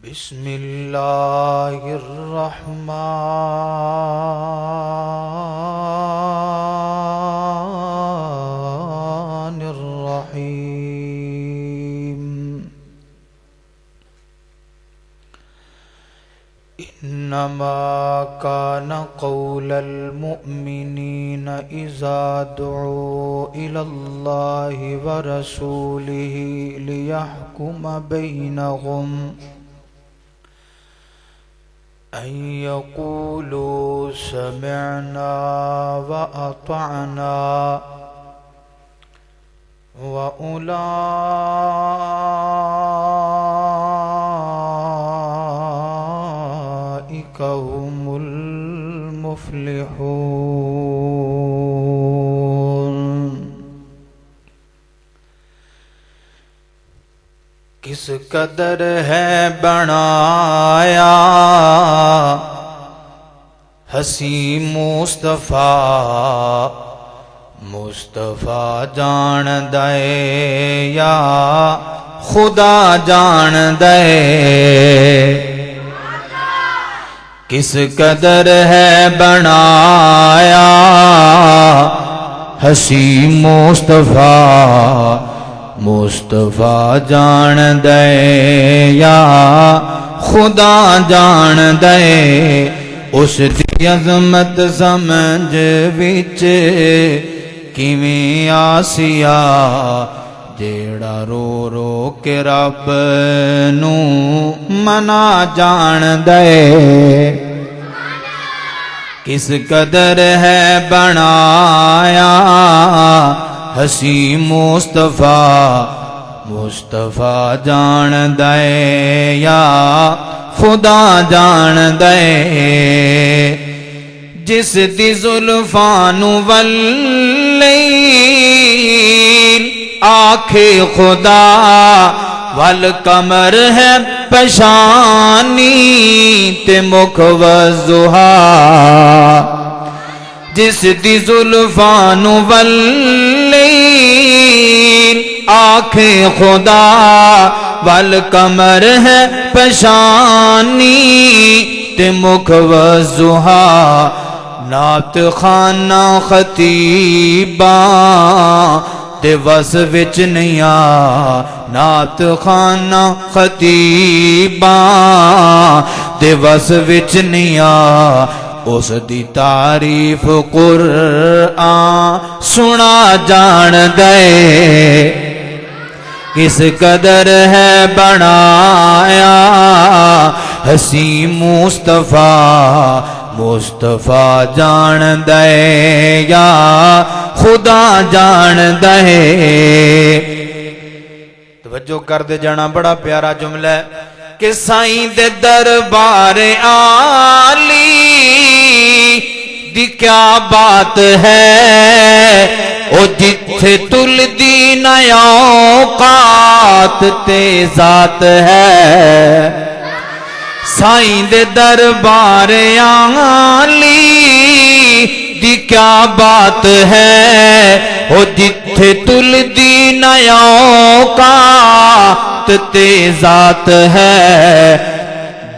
بسم اللہ الرحمن الرحیم انما کان قول المؤمنین اذا دعوا الى اللہ ورسولہ لیحکم بینہم ان یقولوا سمعنا واطعنا واولئک هم المفلحون۔ کس قدر ہے بنایا حسین مصطفیٰ، مصطفیٰ جان دے یا خدا جان دے۔ کس قدر ہے بنایا حسین مصطفیٰ، مصطفیٰ جان دے یا خدا جان دے۔ اس دی عظمت سمجھ وچ کیویں آسیا جیڑا رو رو کے رب نو منا جان دے۔ کس قدر ہے بنایا حسین مصطفیٰ، مصطفیٰ جان دے یا خدا جان دے۔ جس دی زلفاں نو واللیل آکھے خدا، والقمر ہے پشانی تے مکھ والضحا۔ جس دی زلفاں نو واللیل آکھے خدا، والقمر ہے پشانی تے مکھ والضحا۔ نعت خانہ خطیباں تے وس وچ نہیں آ، نعت خانہ خطیباں تے وس وچ نہیں آ۔ اس دی تعریف قرآن سنا جان دے۔ کس قدر ہے بنایا حسین مصطفیٰ، مصطفیٰ جان دے یا خدا جان دے۔ توجہ کر دے جانا، بڑا پیارا جملہ ہے کہ سائیں دے دربار عالی دی کیا بات ہے، او جتھے تل دی نیا اوقات تے ذات ہے۔ سائیں دے دربار عالی دی کیا بات ہے، او جتھے تل دی نیا اوقات تے ذات ہے۔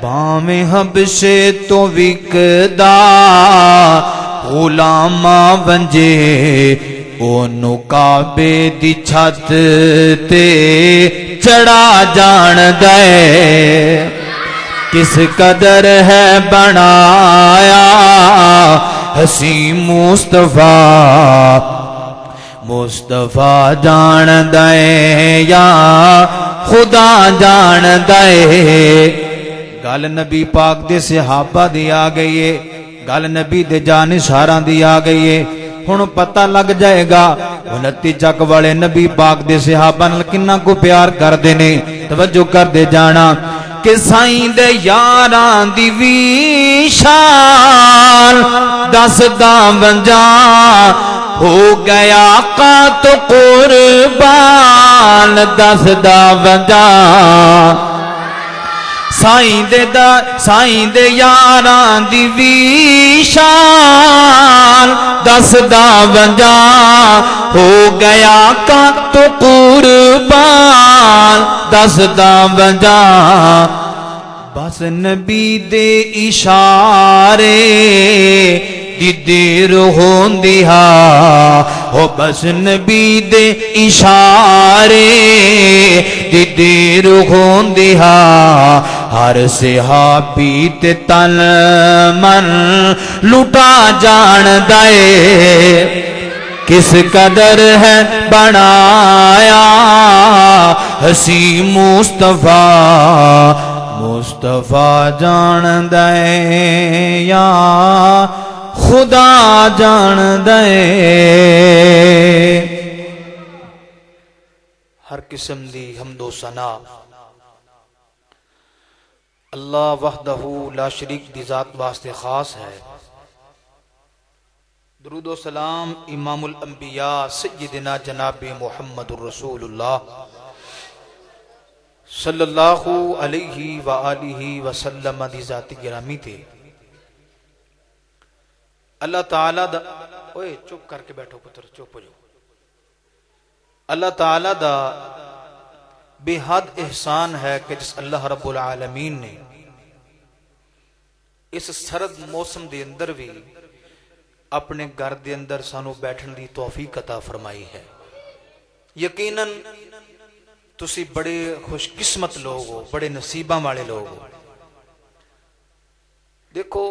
باویں حبشے تو وکدا غلاماں ونجے، اونوں کعبے دی چھت تے چڑھا جان دے۔ کس قدر ہے بنایا حسین مصطفیٰ، مصطفیٰ جان دے یا خدا جان دے۔ گل نبی پاک دے صحابہ دی آ گئی ہے، گل نبی دے جانشاراں دی آ گئی ہے۔ ہن پتہ لگ جائے گا 29 چک والے نبی پاک دے صحابہ نال کنا کو پیار کردے نے۔ توجہ کر دے جانا کہ سائیں دے یاراں دی وی شان دس دا ونجاں، ہو گیا آقا تو قربان دس دا ونجاں۔ سائیں دے یاراں دی وی شان دس دا ونجاں، ہو گیا کا تو قربان دس دا ونجاں۔ بس نبی دے اشارے دی دیر ہوندی ہا ہو بس نبی دے اشارے دی دیر ہوندی ہا ہر صحابی تے تن من لٹا جان دے کس قدر ہے بنایا ہسی مصطفیٰ مصطفیٰ جان دے یا خدا جان دے ہر قسم دی حمد و ثنا اللہ وحدہ لا شریک دی ذات واسطے خاص ہے درود و سلام امام الانبیاء سیدنا جناب محمد الرسول اللہ صلی اللہ علیہ وآلہ وسلم دی ذات گرامی تھے اللہ تعالیٰ دا اوئے چپ کر کے بیٹھو پتر چپ ہو جاؤ اللہ تعالیٰ دا بے حد احسان ہے کہ جس اللہ رب العالمین نے اس سرد موسم دے اندر بھی اپنے گھر دے اندر سانو بیٹھن دی توفیق عطا فرمائی ہے یقیناً تسی بڑے خوش قسمت لوگ ہو بڑے نصیباں والے لوگ ہو دیکھو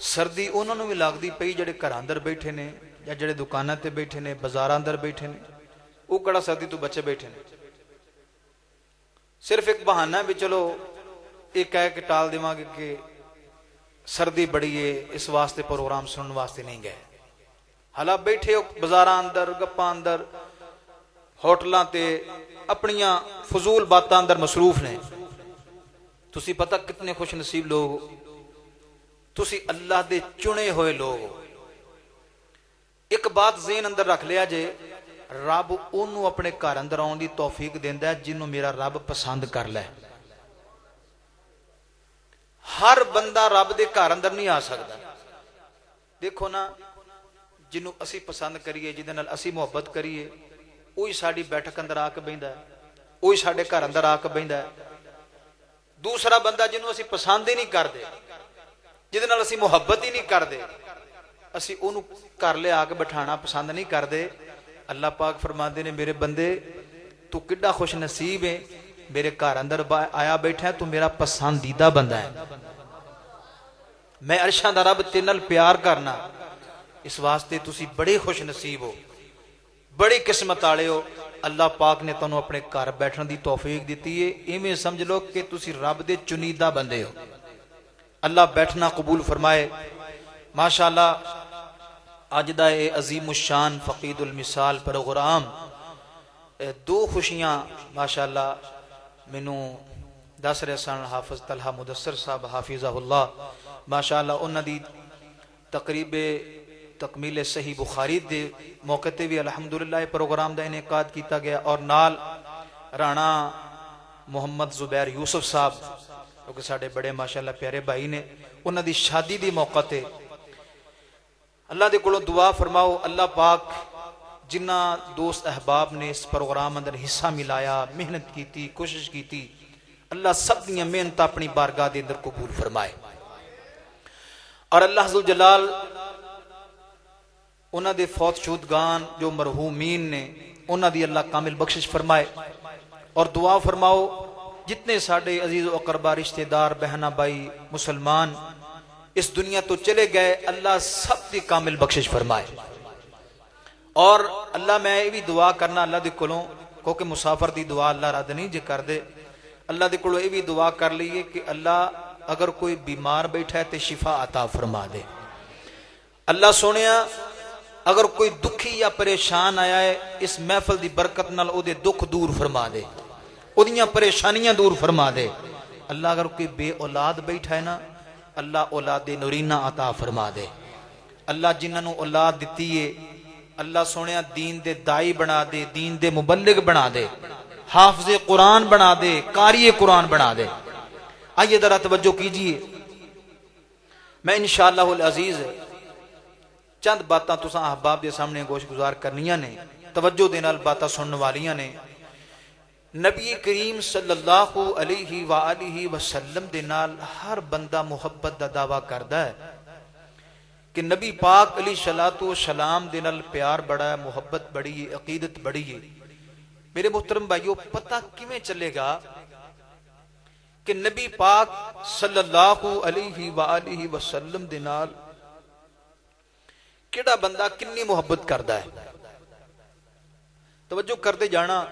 سردی انہوں نے بھی لاگ دی پئی جڑے گھر اندر بیٹھے نے یا جڑے دکاناں تے بیٹھے نے بازار اندر بیٹھے نے وہ کڑا سردی تو بچے بیٹھے نے صرف ایک بہانہ بھی چلو ایک کہہ کے ٹال دیواں گے کہ سردی بڑی ہے اس واسطے پروگرام سنن واسطے نہیں گئے حالا بیٹھے ہو بازاراں اندر گپاں اندر ہوٹلاں تے اپنیاں فضول باتاں اندر مصروف نے تسی پتہ کتنے خوش نصیب لوگ ہو تسی اللہ دے چنے ہوئے لوگ ہو ایک بات ذہن اندر رکھ لیا جے رب انہوں اپنے گھر اندر آن دی توفیق دیندا ہے جنہوں میرا رب پسند کر لے ہر بندہ رب دے گھر اندر نہیں آ سکتا دیکھو نا جنہوں اسی پسند کریے جدے نال اسی محبت کریے وہی ساڈی بیٹھک اندر آ کے بہندا ہے وہی ساڈے گھر اندر آ کے بہندا ہے دوسرا بندہ جنہوں اسی پسند ہی نہیں کردے جدے نال اسی محبت ہی نہیں کردے اسی اونوں گھر لے آ کے بٹھانا پسند نہیں کردے اللہ پاک فرماندے نے میرے بندے تو کڈا خوش نصیب ہے میرے گھر اندر آیا بیٹھا ہے تو میرا پسندیدہ بندہ ہے میں عرشاں دا رب تیرے نال پیار کرنا اس واسطے تسی بڑے خوش نصیب ہو بڑی قسمت والے ہو اللہ پاک نے تانوں اپنے گھر بیٹھن دی توفیق دیتی ہے ایویں سمجھ لو کہ تسی رب دے چنیدہ بندے ہو اللہ بیٹھنا قبول فرمائے ماشاءاللہ اج دا اے عظیم الشان فقید المثال پروگرام دو خوشیاں ماشاءاللہ مینوں دس رہے سن حافظ طلحہ مدثر صاحب حافظہ اللہ ماشاءاللہ انہاں دی تقریب تکمیل صحیح بخاری دے موقع تے بھی الحمدللہ پروگرام دا انعقاد کیتا گیا اور نال رانا محمد زبیر یوسف صاحب جو کہ ساڈے بڑے ماشاءاللہ پیارے بھائی نے انہاں دی شادی دی موقع تے اللہ دے کولوں دعا فرماؤ اللہ پاک جنہ دوست احباب نے اس پروگرام اندر حصہ ملایا محنت کیتی کوشش کیتی اللہ سب دیاں محنت اپنی بارگاہ دے اندر قبول فرمائے اور اللہ ذوالجلال انہاں دے فوت شدگان جو مرحومین نے انہاں دی اللہ کامل بخشش فرمائے اور دعا فرماؤ جتنے ساڈے عزیز و اقربا رشتہ دار بہنا بھائی مسلمان اس دنیا تو چلے گئے اللہ سب دی کامل بخشش فرمائے اور اللہ میں یہ بھی دعا کرنا اللہ دے کولوں کیونکہ مسافر دی دعا اللہ رد نہیں جے کر دے اللہ دے کولوں یہ بھی دعا کر لیے کہ اللہ اگر کوئی بیمار بیٹھا ہے تے شفا عطا فرما دے اللہ سونیا اگر کوئی دکھی یا پریشان آیا ہے اس محفل دی برکت نال او دے دکھ دور فرما دے او دیاں پریشانیاں دور فرما دے اللہ اگر کوئی بے اولاد بیٹھا ہے نا اللہ اولاد نورینہ عطا فرما دے اللہ جنہاں نو اولاد دتی ہے اللہ سونیا دین دے دائی بنا دے دین دے مبلغ بنا دے حافظ قرآن بنا دے قاری قرآن بنا دے آئیے ذرا توجہ کیجئے میں انشاءاللہ العزیز چند باتاں تساں احباب دے سامنے گوش گزار کرنیاں نے توجہ دے نال باتاں سنن والیاں نے نبی کریم صلی اللہ علیہ وآلہ وسلم دے نال ہر بندہ محبت دا دعویٰ کردا ہے کہ نبی پاک علیہ الصلوۃ والسلام دے نال پیار بڑا ہے، محبت بڑی ہے، عقیدت بڑی ہے۔ میرے محترم بھائیو، پتہ کیویں چلے گا کہ نبی پاک صلی اللہ علیہ وآلہ وسلم دے نال کیڑا بندہ کنی محبت کردا ہے؟ توجہ کرتے جانا،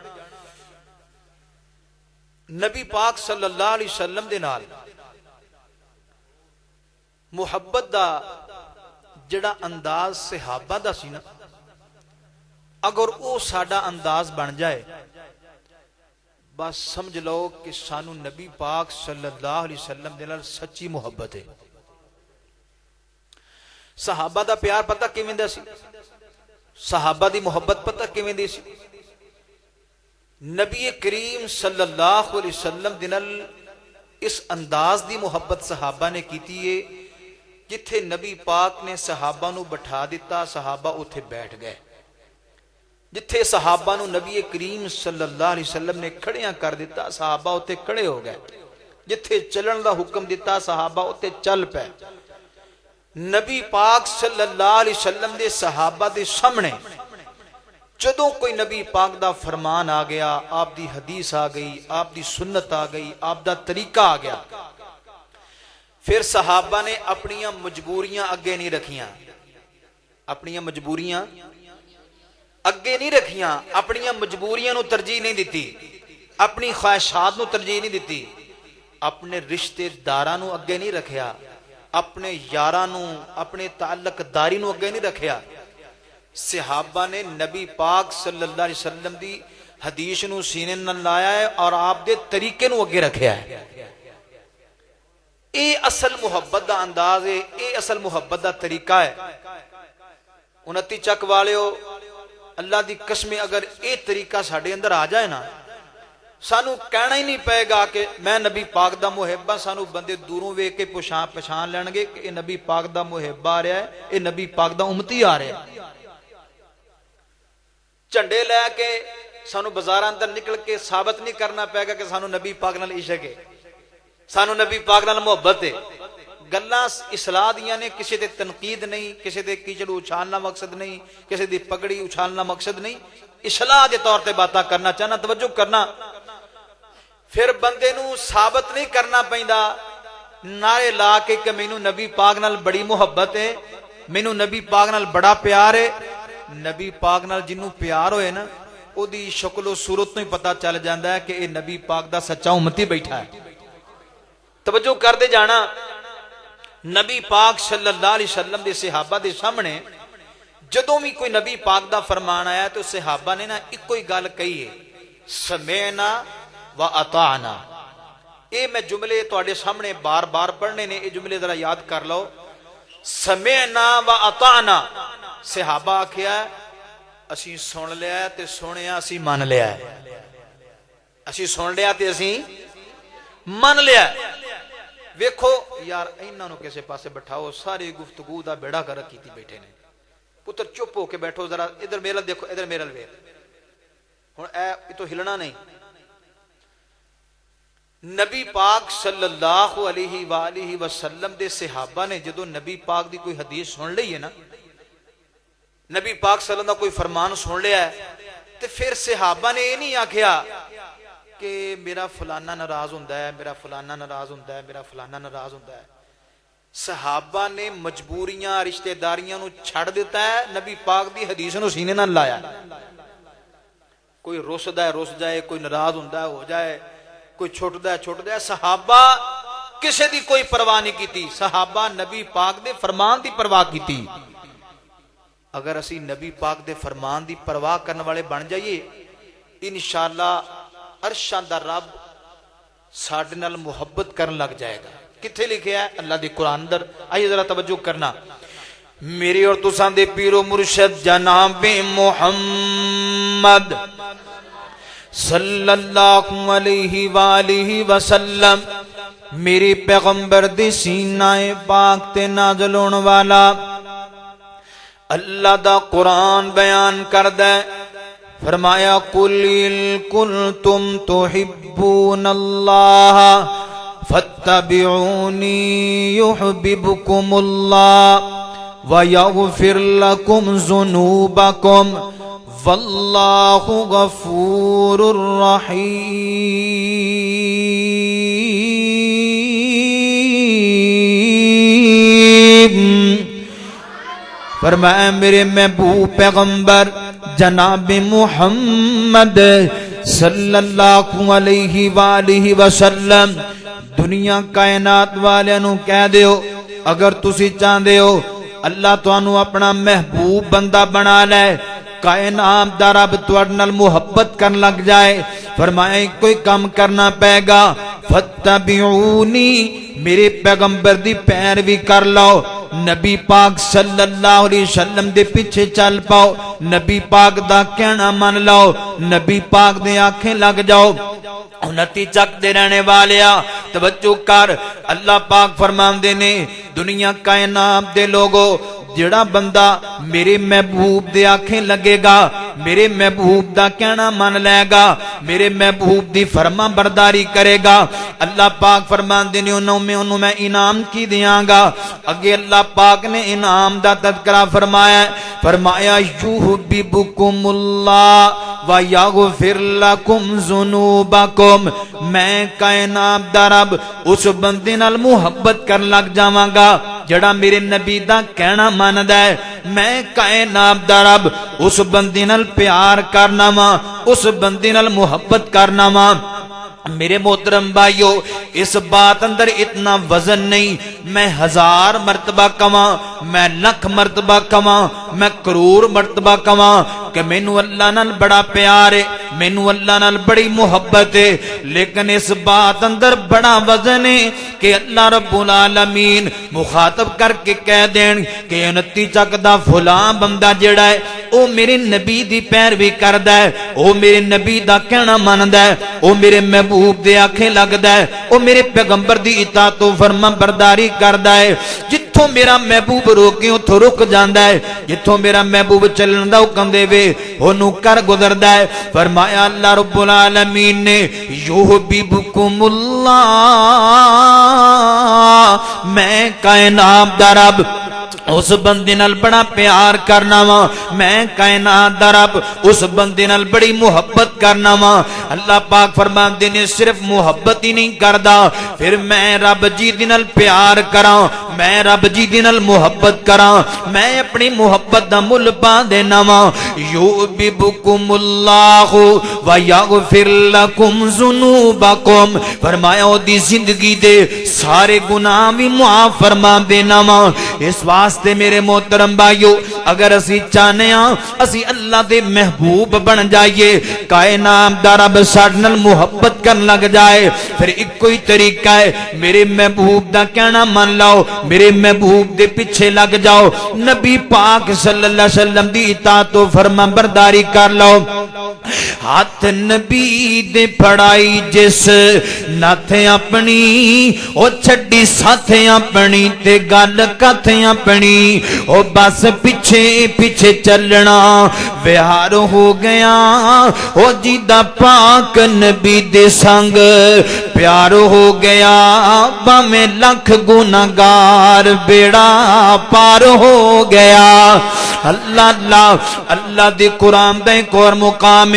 نبی پاک صلی اللہ علیہ وسلم دے نال محبت دا جڑا انداز صحابہ دا سی نا، اگر او ساڈا انداز بن جائے بس سمجھ لو کہ سانو نبی پاک صلی اللہ علیہ وسلم دے نال سچی محبت ہے۔ صحابہ دا پیار پتہ کیویں دا سی؟ صحابہ دی محبت پتہ کیویں دی سی؟ نبی کریم صلی اللہ علیہ وسلم دے نال اس انداز دی محبت صحابہ نے کیتی ہے، جتھے نبی پاک نے صحابہ نو بٹھا دیتا صحابہ اتھے بیٹھ گئے، جتھے صحابہ نو نبی کریم صلی اللہ علیہ وسلم نے کھڑیاں کر دیتا صحابہ اتھے کھڑے ہو گئے، جتھے چلن دا حکم دیتا صحابہ اتھے چل پے۔ نبی پاک صلی اللہ علیہ وسلم دے صحابہ دے سامنے جدوں کوئی نبی پاک دا فرمان آ گیا، آپ دی حدیث آ گئی، آپ دی سنت آ گئی، آپ دا طریقہ آ گیا، پھر صحابہ نے اپنیاں مجبوریاں اگے نہیں رکھیاں، اپنیاں مجبوریاں اگے نہیں رکھیاں، اپنیاں مجبوریاں نو ترجیح نہیں دیتی، اپنی خواہشات نو ترجیح نہیں دیتی، اپنے رشتے داراں نو اگے نہیں رکھیا، اپنے یاراں نو، اپنے تعلق داری نو اگے نہیں رکھیا۔ صحابہ نے نبی پاک صلی اللہ علیہ وسلم دی حدیث نو سینے نال لایا ہے اور آپ دے طریقے نو اگے رکھیا ہے۔ اے اصل محبت دا انداز ہے، اے اصل محبت دا طریقہ ہے۔ 29 چک والیو، اللہ دی قسم اگر اے طریقہ ساڑے اندر آ جائے نا، سانو کہنا ہی نہیں پائے گا کہ میں نبی پاک دا محبہ، سانو بندے دوروں ویکھ کے پہچان لین گے کہ اے نبی پاک دا محبہ آ رہا ہے، اے نبی پاک دا امتی آ رہا ہے۔ جھنڈے لے کے سانو بازاراں اندر نکل کے ثابت نہیں کرنا پائے گا کہ سانو نبی پاک نال عشق ہے، سانو نبی پاک نال محبت ہے۔ گلاں اصلاح دیاں نے، کسی دے تنقید نہیں، کسی دے کیچڑ اچھالنا مقصد نہیں، کسی دی پگڑی اچھالنا مقصد نہیں، اصلاح دے طور تے باتاں کرنا چاہنا، توجہ کرنا۔ پھر بندے نو ثابت نہیں کرنا پیندا نعرے لا کے کہ مینوں نبی پاک نال بڑی محبت ہے، مینوں نبی پاک نال بڑا پیار ہے۔ نبی پاک نال جنوں پیار ہوئے نا، او دی شکل و صورت تو ہی پتہ چل جاندا ہے کہ اے نبی پاک دا سچا امتی بیٹھا ہے۔ توجہ کر دے جانا، نبی پاک صلی اللہ علیہ وسلم دے صحابہ دے سامنے جدوں بھی کوئی نبی پاک دا فرمان آیا تو صحابہ نے نا ایک کوئی گل کہی ہے، سمعنا و اطعنا۔ اے میں جملے تواڈے سامنے بار بار پڑھنے نے، اے جملے ذرا یاد کر لو۔ سمعنا و اطعنا، صحابہ آکھیا اسی سن لیا تے سنیا، اسی من لیا ہے، اسی سن لیا تے اسی من لیا۔ ویکھو یار انہاں نو کسے پاسے بٹھاؤ، ساری گفتگو دا بیڑا گرک کیتی بیٹھے نے۔ پتر چپ ہو کے بیٹھو، ذرا ادھر میرے دیکھو، ادھر میرے ویکھ، ہن اے تو ہلنا نہیں۔ نبی پاک صلی اللہ علیہ وآلہ وسلم دے صحابہ نے جدو نبی پاک دی کوئی حدیث سن لئی ہے نا، نبی پاک صلی اللہ علیہ وسلم دا کوئی فرمان سن لیا ہے، تے پھر صحابہ نے یہ نہیں آکھیا کہ میرا فلانا ناراض ہوندا ہے، میرا فلانا ناراض ہوندا ہے، میرا فلانا ناراض ہوندا ہے۔ صحابہ نے مجبوریاں رشتہ داریاں نو چھڑ دیتا ہے، نبی پاک دی حدیث نو سینے نال لایا۔ کوئی رسدا ہے رس جائے، کوئی ناراض ہوندا ہے ہو جائے، کوئی چھوٹدا ہے چھوٹ جائے، صحابہ کسے دی کوئی پرواہ نہیں کیتی، صحابہ نبی پاک دے فرمان دی پرواہ کیتی۔ اگر اسی نبی پاک دے فرمان دی پرواہ کرنے والے بن جائیے، انشاءاللہ عرشاں دا رب ساڈے نال محبت کرن لگ جائے گا۔ کتھے لکھیا ہے؟ اللہ دی قرآن اندر۔ آئیے ذرا توجہ کرنا، میری اور تساں دے پیر و مرشد جناب محمد صلی اللہ علیہ وآلہ وسلم، میری پیغمبر دی سینہ پاک تے نازل ہون والا اللہ دا قرآن بیان کردہ فرمایا قل ان کنتم تحبون اللہ فاتبعونی یحببکم اللہ وَيَغْفِرْ لَكُمْ ذُنُوبَكُمْ وَاللَّهُ غَفُورٌ رَحِيمٌ۔ فرمایا میرے محبوب پیغمبر جناب محمد صلی اللہ علیہ وآلہ وسلم دنیا کائنات والے نو کہہ دیو اگر تسی چاہندے ہو اللہ تانوں اپنا محبوب بندہ بنا لے، کائنات دا رب تواڈے نال محبت کرن لگ جائے، فرمایا کوئی کام کرنا پے گا، فتبعونی میرے پیغمبر دی پیروی کر لو، نبی پاک صلی اللہ علیہ وسلم دے پیچھے چل پاؤ، نبی پاک دا کہنا من لو، نبی پاک دے آنکھیں لگ جاؤ۔ انتی چک دے رہنے والیا توجہ کر، اللہ پاک فرماندے نے دنیا کائنات دے لوگو جڑا بندہ میرے محبوب دے آنکھیں لگے گا، میرے محبوب دا کہنا من لے گا، میرے محبوب دی فرما برداری کرے گا، اللہ پاک فرماندے نے انہوں میں انعام کی دیاں گا۔ اگے اللہ پاک نے انعام دا تذکرہ فرمایا یحببکم اللہ وَيَغْفِرْ لَكُمْ ذُنُوبَكُمْ، میں کائنات دا رب اس بندے نال محبت کر لگ جاواں گا جڑا میرے نبی دا کہنا ماندا ہے، میں کائنات دا رب اس بندے نال پیار کرنا وا، اس بندے نال محبت کرنا وا۔ میرے محترم بھائیو اس بات اندر اتنا وزن نہیں، میں 1000 مرتبہ کواں، میں لکھ مرتبہ کواں، میں کروڑ مرتبہ کواں کہ مینوں اللہ نال بڑا پیار ہے، مینوں اللہ نال بڑی محبت ہے، لیکن اس بات اندر بڑا وزن ہے کہ اللہ رب العالمین مخاطب کر کے کہہ دین کہ 29 چک دا فلاں بندہ جڑا ہے او میرے نبی دی پیروی کردا ہے، او میرے نبی دا کہنا مندا ہے، او میرے محبوب دے آنکھیں لگدا ہے، او میرے پیغمبر دی اطاعت و فرما برداری کردا ہے۔ جتھوں میرا محبوب روکے اتھوں رک جاندا ہے، جتھوں میرا محبوب چلن دا حکم دے وے اونوں کر گزردا ہے۔ فرمایا اللہ رب العالمین نے یحببکم اللہ، میں کائنات دا رب اس بندے نال بڑا پیار کرنا وا، میں کائنات دا رب اس بندے نال بڑی محبت کرنا وا۔ اللہ پاک فرماندے نے صرف محبت ہی نہیں کردا، پھر میں رب جی دے نال پیار کراں، میں رب جی دے نال محبت کراں، میں اپنی محبت دا مل پا دینا وا۔ یحببکم اللہ ویغفر لکم ذنوبکم، فرمایا او دی زندگی دے سارے گناہ بھی معاف فرما دینا وا۔ اس واسطے میرے محترم بھائیو اگر اسی چاہنے ہاں اسی اللہ دے محبوب بن جائیے، کائنات دا رب ساڈے نال محبت کرن لگ جائے، پھر ایک کوئی طریقہ ہے میرے محبوب دا کہنا من لاؤ، میرے محبوب دے پیچھے لگ جاؤ، نبی پاک صلی اللہ علیہ وسلم دی اطاعت و فرما برداری کر لو۔ ہاتھ نبی دے پڑائی جس ناتھ اپنی او چھڈی ساتھ اپنی تے گل کتھ اپنی، او بس پیچھے پیچھے چلنا وہار ہو گیا، او جیدہ پاک نبی دے سنگ پیار ہو گیا، باویں لکھ گناہگار بیڑا پار ہو گیا۔ اللہ اللہ اللہ دے قرآن دے ایک اور مقام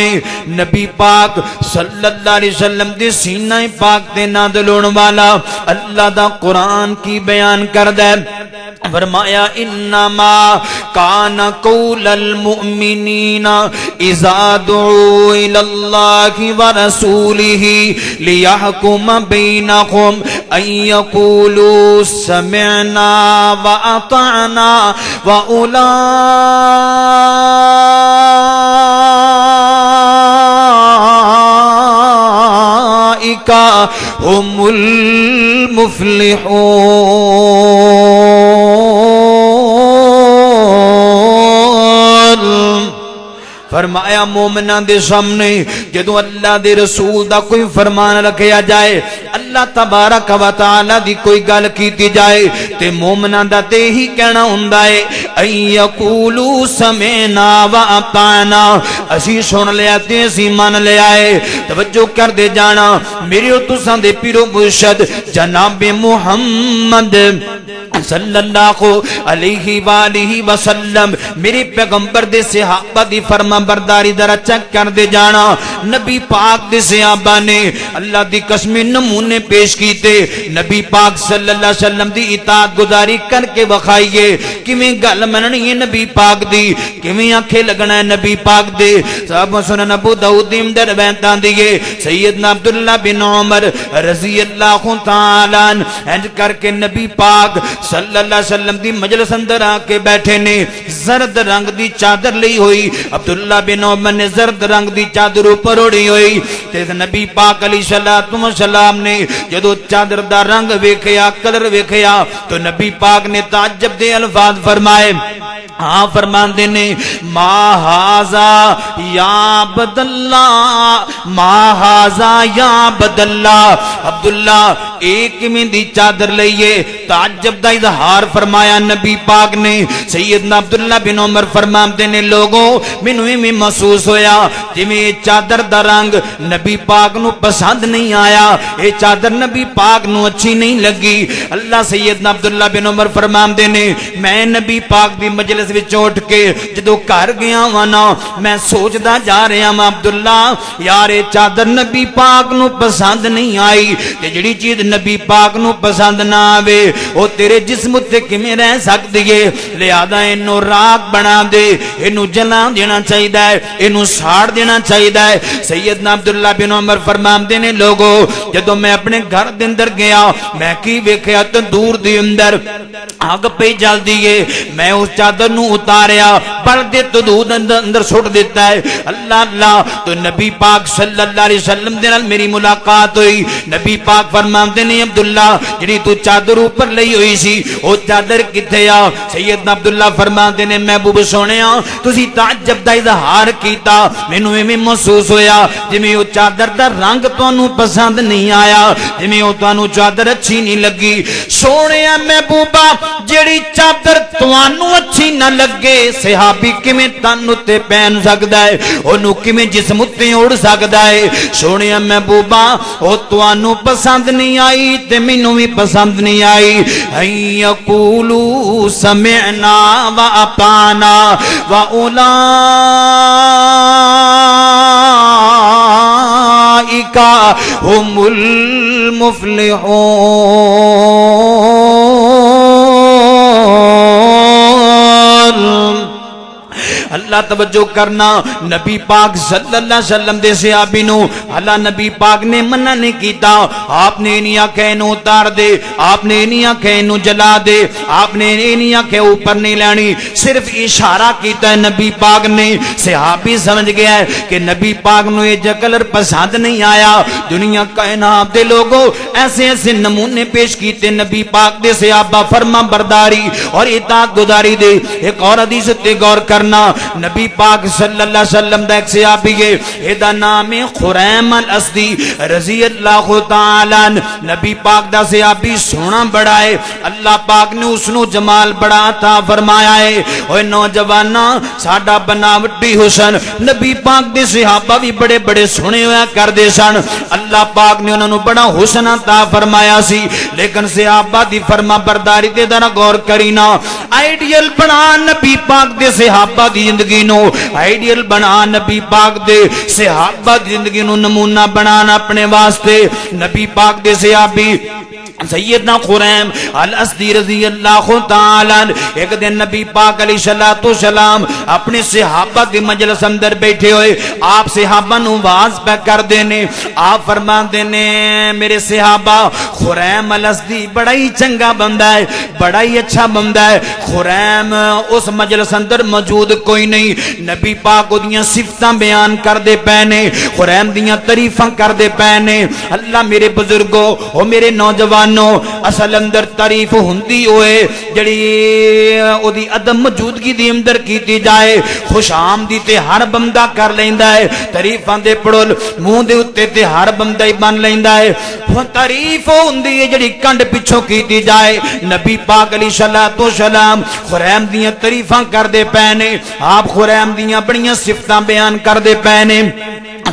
نبی پاک صلی اللہ علیہ وسلم دے سینہ پاک دے نازل ہونے والا اللہ دا قرآن کی بیان کردہ ہے۔ فرمایا انما کان قول المؤمنین اذا دعوا الى اللہ ورسولہ لیحکم بینہم ان یقولوا سمعنا واطعنا واولئک هم المفلحون۔ فرمایا مومنان دے سامنے جدو اللہ دے رسول دا کوئی فرمان رکھیا جائے، اللہ تبارک و تعالی دی کوئی گل کیتی جائے تے مومناں دا تے ہی کہنا ہوندا ہے ان یقولوا سمعنا واطعنا، اسی سن لیا تے اسی مان لیا ہے۔ توجہ کر دے جانا میرے تساں دے پیرو مرشد جناب محمد صلی اللہ علیہ وآلہ وسلم میرے پیغمبر دے صحابہ دی فرما برداری ذرا چیک کر دے جانا۔ نبی پاک دے صحابہ نے اللہ دی قسم نمونے پیش کیتے، نبی پاک صلی اللہ علیہ وسلم دی اطاعت گزاری کر کے بخائیے کیویں گل مننی ہے نبی پاک دی، کیویں آنکھیں لگنا ہے نبی پاک دے۔ صاحب سنن ابو داؤد دی اندر بیان دیے سیدنا عبداللہ بن عمر رضی اللہ تعالی عنہ انج کر کے نبی پاک صلی اللہ علیہ وسلم دی مجلس اندر آ کے بیٹھے نے، زرد رنگ دی چادر لی ہوئی، عبداللہ بن عمر نے زرد رنگ دی چادر اوپر اڑی ہوئی تے نبی پاک علیہ السلام نے جدو چادر دا رنگ ویکھیا کلر ویکھیا تو نبی پاک نے تعجب دے الفاظ فرمائے، ہاں فرماندے نے ما ہاذا یا عبداللہ، ما ہاذا یا عبداللہ، عبداللہ ایک میں دی چادر لئیے، تعجب دا اظہار فرمایا نبی پاک نے۔ سیدنا عبداللہ بن عمر فرماندے نے لوگوں مینوں میں محسوس ہویا جویں چادر دا رنگ نبی پاک نو پسند نہیں آیا، اے چادر نبی پاک نو اچھی نہیں لگی۔ اللہ سیدنا عبداللہ بن عمر فرماندے نے میں نبی پاک دی مجلس وچ اٹھ کے جدو گھر گیا وانا میں سوچدا جا رہا ہاں عبداللہ یار اے چادر نبی پاک نو پسند نہیں آئی تے جڑی چیز نبی پاک نو پسند نہ آوے او تیرے جسم تے کیویں رہ سکدی ہے، لہذا اینو راک بنا دے، اینو جلا دینا چاہیدا ہے، اینو ساڑ دینا چاہیدا ہے۔ سیدنا عبداللہ بن عمر فرماندے نے لوگوں جدو میں اپنے گھر دے اندر گیا میں کی ویکھیا تندور دے اندر آگ پہ جل دیے، میں اس چادر نو اتاریا بڑھ دے تندور اندر سٹ دیتا ہے۔ اللہ اللہ تو نبی پاک صلی اللہ علیہ وسلم دے نال میری ملاقات ہوئی، نبی پاک فرماندے نے عبداللہ جڑی تو چادر اوپر لئی ہوئی سی او چادر کتے آ؟ سیدنا عبداللہ فرماندے نے محبوب سونیا تسی تعجب دا اظہار کیتا، مینوں ایویں محسوس ہویا جویں او چادر دا رنگ تانوں پسند نہیں آیا، جویں او تانوں چادر اچھی نہیں لگی۔ سونیا محبوبہ جڑی چادر تانوں اچھی نہ لگے صحابی کیویں تن تے پہن سکدا ہے، اونوں کیویں جسم تے اڑ سکدا ہے؟ سونیا محبوبہ او تانوں پسند نہیں آئی تے مینوں بھی پسند نہیں آئی۔ ان یقولوا سمعنا واطعنا واولئک هم المفلحون۔ اللہ توجہ کرنا نبی پاک صلی اللہ علیہ وسلم دے صحابی نو اللہ نبی پاک نے منع نہیں کیتا، آپ نے نہیں آکھے انہوں اتار دے، آپ نے نہیں آکھے انہوں جلا دے، آپ نے نہیں آکھے اوپر نہیں لانی، صرف اشارہ کیتا ہے نبی پاک نے۔ صحابی سمجھ گیا ہے کہ نبی پاک نو یہ کلر پسند نہیں آیا۔ دنیا کائنات دے لوگوں ایسے ایسے نمونے پیش کیتے نبی پاک دے صحابہ فرما برداری اور اطاعت گزاری دے۔ ایک اور حدیث تے غور کرنا، نبی پاک صلی اللہ علیہ وسلم دا ایک صحابی ہے ایدہ نام خریم الاسدی رضی اللہ تعالی عنہ، نبی پاک دا صحابی سونا بڑا ہے، اللہ پاک نے اس نو جمال بڑا عطا فرمایا ہے۔ اوہ نوجوانا ساڈا بناوٹی حسن نبی پاک دے صحابہ بھی بڑے بڑے سونے ہویا کر دے سن، اللہ پاک نے انہوں نے بڑا حسن عطا فرمایا سی، لیکن صحابہ دی فرما برداری تے ذرا غور کرینا، آئیڈیل بنا نبی پاک دے صحابہ دی زندگی نو، آئیڈیل بنا نبی پاک دے صحابہ دی زندگی نو نمونہ بنانا اپنے واسطے۔ نبی پاک دے صحابی سیدنا خریم الاسدی رضی اللہ تعالی عنہ ایک دن نبی پاک علیہ السلام اپنے صحابہ دی مجلس اندر بیٹھے ہوئے، آپ صحابہ نو واز پہ کر دینے، آپ فرما دینے میرے صحابہ خریم الاسدی بڑا ہی چنگا بندہ ہے، بڑا ہی اچھا بندہ ہے۔ خریم اس مجلس اندر موجود کوئی نہیں، نبی پاک دیاں صفتاں بیان کر دے پینے، خریم دیاں تعریفاں کر دے پینے۔ اللہ میرے بزرگوں اور میرے نوجوان نوجوانوں اصل اندر تعریف ہوندی ہوئے جڑی او دی عدم موجودگی دی اندر کیتی جائے خوش آمدی تے ہر بندہ کر لیندا ہے تعریفاں دے پڑول منہ دے اوتے تے ہر بندہ ہی بن لیندا ہے تعریف ہوندی ہے جڑی کنڈ پیچھوں کیتی جائے نبی پاک علیہ الصلوۃ والسلام خریم دیاں تعریفاں کردے پے نے آپ خریم دیاں بڑیاں صفتاں بیان کردے پے نے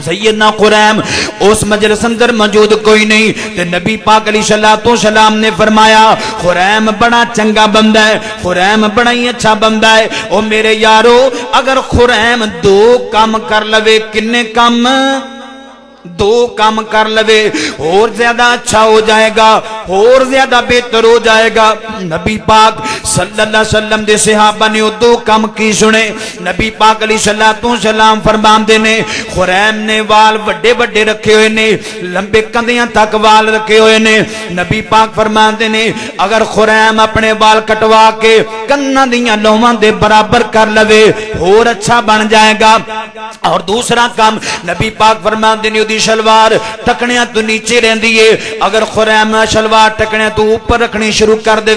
سیدنا خریم اس مجلس اندر موجود کوئی نہیں تے نبی پاک علیہ الصلوۃ والسلام نے فرمایا خریم بڑا چنگا بندہ ہے خریم بڑا ہی اچھا بندہ ہے او میرے یارو اگر خریم دو کام کر لوے کنے کام دو کام کر لوے اور زیادہ اچھا ہو جائے گا اور زیادہ بہتر ہو جائے گا نبی پاک صلی اللہ علیہ وسلم دے صحابہ نے دو کام کی سنے نبی پاک علیہ الصلوۃ والسلام فرماندے نے خریم نے وال بڑے بڑے رکھے ہوئے نے لمبے کندیاں تک وال رکھے ہوئے نے نبی پاک فرماندے نے اگر خریم اپنے وال کٹوا کے کناں دیاں لوواں دے برابر کر لوے اور اچھا بن جائے گا اور دوسرا کام نبی پاک فرماندے نے شلوار ٹکنیاں تو نیچے رہندی ہے اگر خریم شلوار ٹکنیاں تو اوپر رکھنی شروع کر دے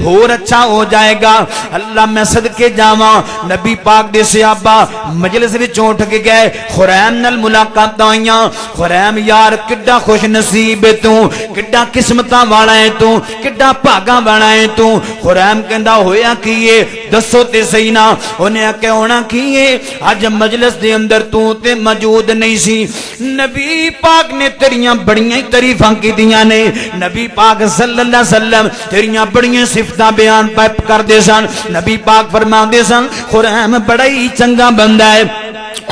اور اچھا ہو جائے گا اللہ میں صدقے جاواں نبی پاک دے صحابہ مجلس وچ اٹھ کے گئے خریم نال ملاقات ہوئیاں خریم یار کڈا خوش نصیب ہے تو کڈا قسمتاں والا ہے تو کڈا بھاگاں والا ہے تو خریم کہندا ہویا کی ہے دسو تے صحیح نا اونے کہ ہونا کی ہے اج مجلس دے اندر تو تے موجود نہیں سی نبی پاک نے تیریاں بڑیاں تعریفاں کی دیاں نے نبی پاک صلی اللہ علیہ وسلم تیریاں بڑیاں صفتاں بیان کر دے سن نبی پاک فرماندے سن خریم بڑا ہی چنگا بندہ ہے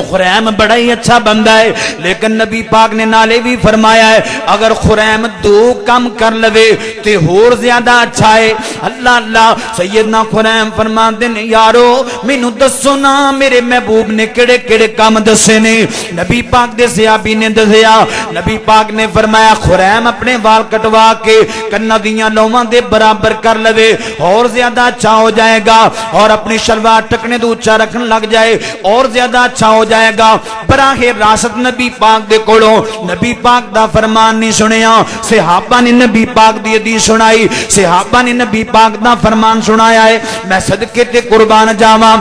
خریم بڑا ہی اچھا بندہ ہے لیکن نبی پاک نے نالے بھی فرمایا ہے اگر خریم دو کام کر لوے تے اور زیادہ اچھا ہے اللہ اللہ سیدنا خریم فرماندے نے یارو مینوں دسو نا میرے محبوب نے کیڑے کیڑے کام دسے نے نبی پاک دے صحابی نے دسیا نبی پاک نے فرمایا خریم اپنے وال کٹوا کے کناں دیاں لوواں دے برابر کر لوے اور زیادہ اچھا ہو جائے گا اور اپنی شلوار ٹکنے تو اونچا رکھنے لگ جائے اور زیادہ اچھا ہو جائے گا براہ راست نبی پاک دے کولوں نبی پاک دا فرمان نہیں سنیا صحابہ نے نبی پاک دی حدیث سنائی صحابہ نے نبی پاک دا فرمان سنایا ہے میں صدقے تے قربان جاواں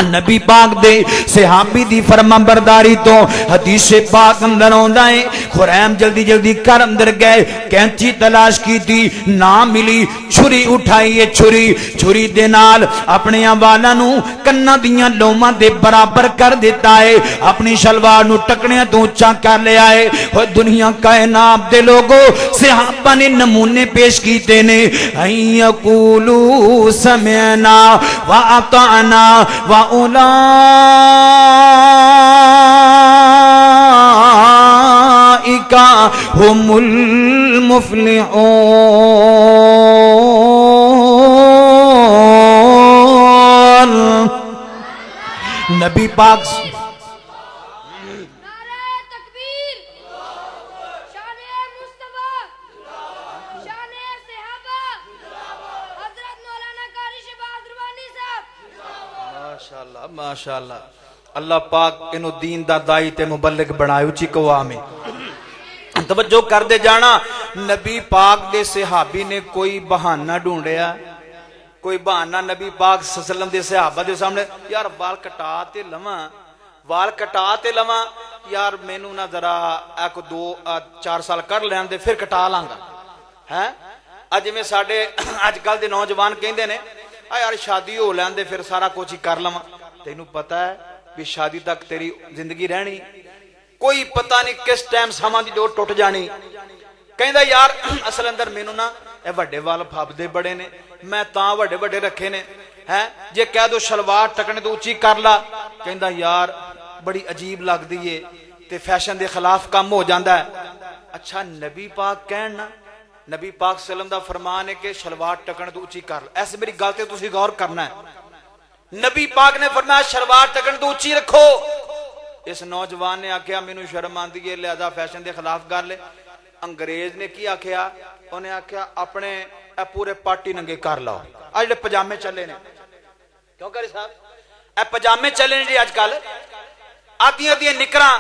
نبی پاک دے صحابی دی فرما برداری تو حدیث پاک اندر ہوندا ہے خریم جلدی جلدی کر اندر گئے کینچی تلاش کی تھی نہ ملی چھری اٹھائی ہے چھری دے نال اپنے والاں نو کناں دیاں لوواں دے برابر کر دیتا ہے اپنی شلوار نو ٹکنے تو اونچا کر لیا ہے او دنیا کائنات دے لوگو صحابہ نے نمونے پیش کیتے نے این یقولوا سمعنا واطعنا واولئک هم المفلحون نبی پاک ماشاءاللہ اللہ پاک انہوں دین دا دائی تے مبلغ بنائے اچھی قوامی توجہ کر دے جانا نبی پاک دے صحابی نے کوئی بہانہ ڈھونڈیا کوئی بہانہ نبی پاک صلی اللہ علیہ وسلم دے صحابہ دے سامنے یار وال کٹاتے لواں یار مینوں نہ ذرا ایک 2-4 سال کر لین دے پھر کٹا لانگا ہے اج میں ساڈے اج کل دے نوجوان کہندے نے یار شادی ہو لین دے پھر سارا کچھ ہی کر لواں تینوں پتہ ہے بھی شادی تک تیری زندگی رہنی کوئی پتہ نہیں کس ٹائم سامان دی ڈور ٹوٹ جانی کہندا یار اصل اندر مینوں نا اے وڈے وال پھبدے بڑے نے میں تاں وڈے وڈے رکھے نے ہیں جے کہہ دو شلوار ٹکنے تو اونچی کر لا کہندا یار بڑی عجیب لگدی ہے تے فیشن دے خلاف کام ہو جاندا ہے اچھا نبی پاک کہن نا نبی پاک صلی اللہ علیہ وسلم دا فرمان ہے کہ شلوار ٹکنے تو اونچی کر ایسے میری گل تے تسی غور کرنا ہے نبی پاک نے فرمایا شلوار ٹکن تو اونچی رکھو اس نوجوان نے آکھیا مینوں شرم آندی ہے لہذا فیشن دے خلاف کر لے انگریز نے کی آکھیا انہیں آکھیا اپنے اے پورے پاٹی ننگے کر لاؤ اج جڑے پجامے چلے نے کیوں کری صاحب اے پجامے چلے نے جی اج کل آدیاں نکراں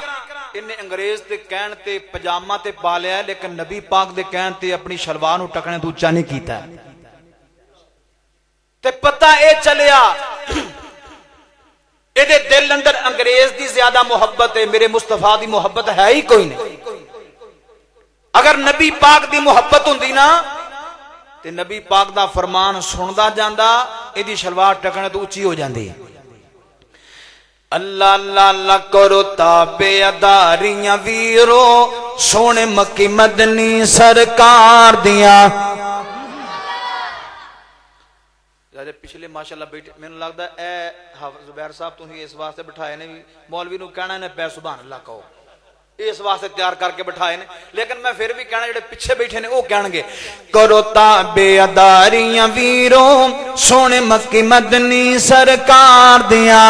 انہیں انگریز تے کہن تے پجامہ تے پا لیا ہے لیکن نبی پاک دے کہن تے اپنی شلوار نو ٹکنے تو اونچا نہیں کیتا ہے تے پتہ اے چلیا اے دے دل اندر انگریز دی زیادہ محبت ہے میرے مصطفیٰ دی محبت ہے ہی کوئی نہیں اگر نبی پاک دی محبت ہوندی نا تے نبی پاک دا فرمان سندا جاندا اے دی شلوار ٹکنے تو اونچی ہو جاندی اللہ اللہ اللہ کرو تابے اداریاں ویرو سونے مکی مدنی سرکار دیا پچھلے ماشاءاللہ بیٹھے میں نے لگتا ہے اے حافظ زبیر صاحب تو ہی اس واسطے بٹھائے نے بھی مولوی نو کہنا ہے پہ سبحان اللہ کہو اس واسطے تیار کر کے بٹھائے نے لیکن میں پھر بھی کہنا جڑے پیچھے بیٹھے نے وہ کہن گے کرو تابے اداریاں ویرو سونے مکی مدنی سرکار دیا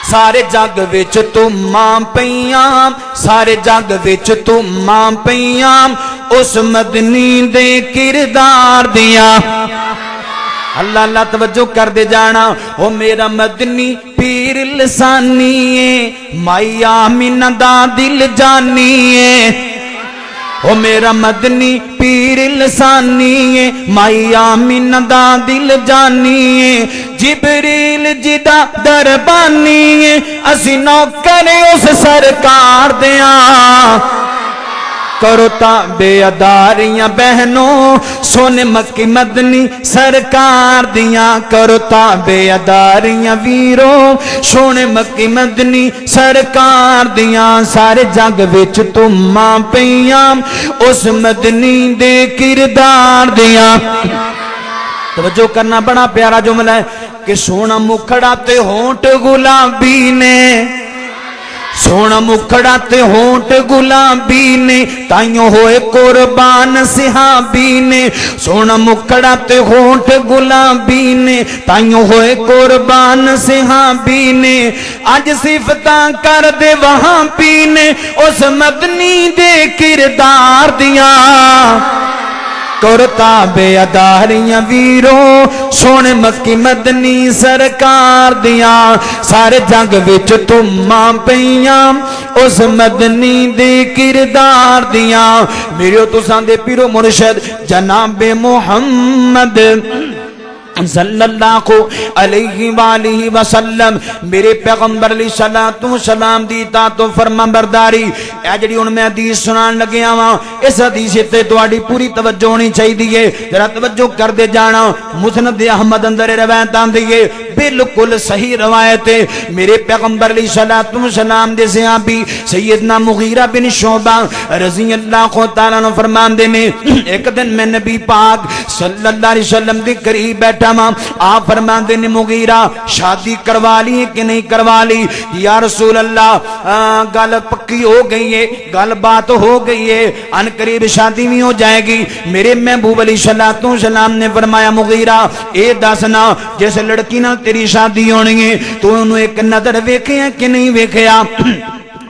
سارے جگ وچ تماں پیاں سارے جگ وچ تماں پیاں اس مدنی دے کردار دیا اللہ اللہ توجہ کر دے جانا او میرا مدنی پیر لسانی ہے مائی آمینہ دا دل جانی ہے او میرا مدنی پیر لسانی ہے مائی آمینہ دا دل جانی ہے جبریل جدا دربانی ہے اسی نوکر اس سرکار دیاں کرو تابے اداریاں بہنوں سونے مکی مدنی سرکار دیاں کرو تابے اداریاں ویرو سونے مکی مدنی سرکار دیاں سارے جگ وچ تماں پیاں اس مدنی دے کردار دیاں توجہ کرنا بڑا پیارا جملہ ہے کہ سونا مکھڑا تے ہونٹ گلابی نے سونا مکھڑا تے ہونٹ گلابی نے تائیوں ہوئے قربان صحابی نے سونا مکھڑا تے ہونٹ گلابی نے تائیوں ہوئے قربان صحابی نے آج صفتاں کر دے وہاں پینے اس مدنی دے کردار دیاں کرتا بے اداریاں ویرو سونے مکی مدنی سرکار دیاں سارے جنگ وچ تماں پیاں اس مدنی دے کردار دیاں میرے تساں دے پیرو مرشد جناب محمد صلی اللہ علیہ وآلہ وسلم میرے پیغمبر علیہ السلام دی اطاعت و فرما برداری اے جڑی ہن میں حدیث سنان لگیا وا اس حدیث تے تہاڈی پوری توجہ ہونی چاہیے ذرا توجہ کر دے جانا مسند احمد اندر روایت آندی ہے بالکل صحیح روایت ہے میرے پیغمبر علیہ السلام دے صحابی سیدنا مغیرہ بن شعبہ رضی اللہ تعالیٰ عنہ فرماندے نے ایک دن میں نبی پاک صلی اللہ علیہ وسلم دے قریب بیٹھا آپ فرماندے نے مغیرہ شادی کروا لی کہ نہیں کروا لی یا رسول اللہ گل پکی ہو گئی ہے گل بات ہو گئی ہے ان قریب شادی بھی ہو جائے گی میرے محبوب علیہ السلام نے فرمایا مغیرہ اے دسنا جس لڑکی نال تیری شادی ہونی ہے تو انہوں ایک نظر ویکھیا کہ نہیں ویکھیا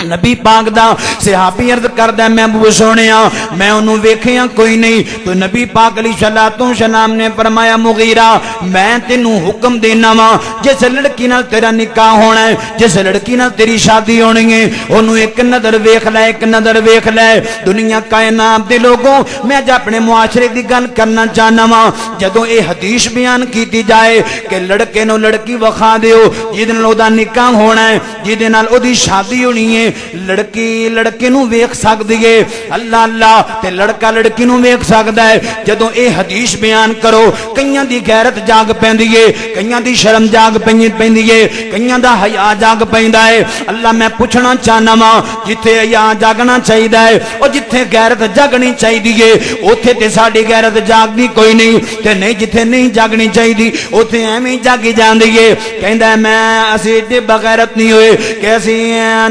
نبی پاک دا صحابی عرض کردہ محبوب سونیا میں انہوں ویکھیاں کوئی نہیں تو نبی پاک علیہ السلام نے فرمایا مغیرہ میں تینوں حکم دینا وا جس لڑکی نال تیرا نکاح ہونا ہے جس لڑکی نال تیری شادی ہونی ہے انہوں ایک نظر ویکھ لے ایک نظر ویکھ لے دنیا کائنات دے لوگوں میں جب اپنے معاشرے دی گل کرنا چاہنا وا جدوں اے حدیث بیان کیتی جائے کہ لڑکے نو لڑکی وکھا دیو جہدے نال اودا نکاح ہونا ہے جہدے نال اودی شادی ہونی ہے لڑکی لڑکے نو ویکھ سکدی ہے اللہ اللہ تے لڑکا لڑکی نو ویکھ سکدا ہے جدوں اے حدیث بیان کرو کئیاں دی غیرت جاگ پیندی ہے کئیاں دی شرم جاگ پیندی ہے کئیاں دا حیا جاگ پیندا ہے اللہ میں پوچھنا چاہنا وا جتھے حیا جاگنا چاہیدا ہے او جتھے غیرت جاگنی چاہیدی ہے اوتھے تے ساڈی غیرت جاگدی کوئی نہیں تے نہیں جتھے نہیں جاگنی چاہیدی اوتھے ایویں جاگی جاندی ہے کہندا میں اسی تے بغیرت نہیں ہوئے کہ اسی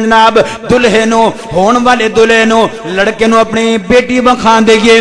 جناب دلہے نو ہون والے دلہے نو لڑکے نو اپنی بیٹی بکھا دئیے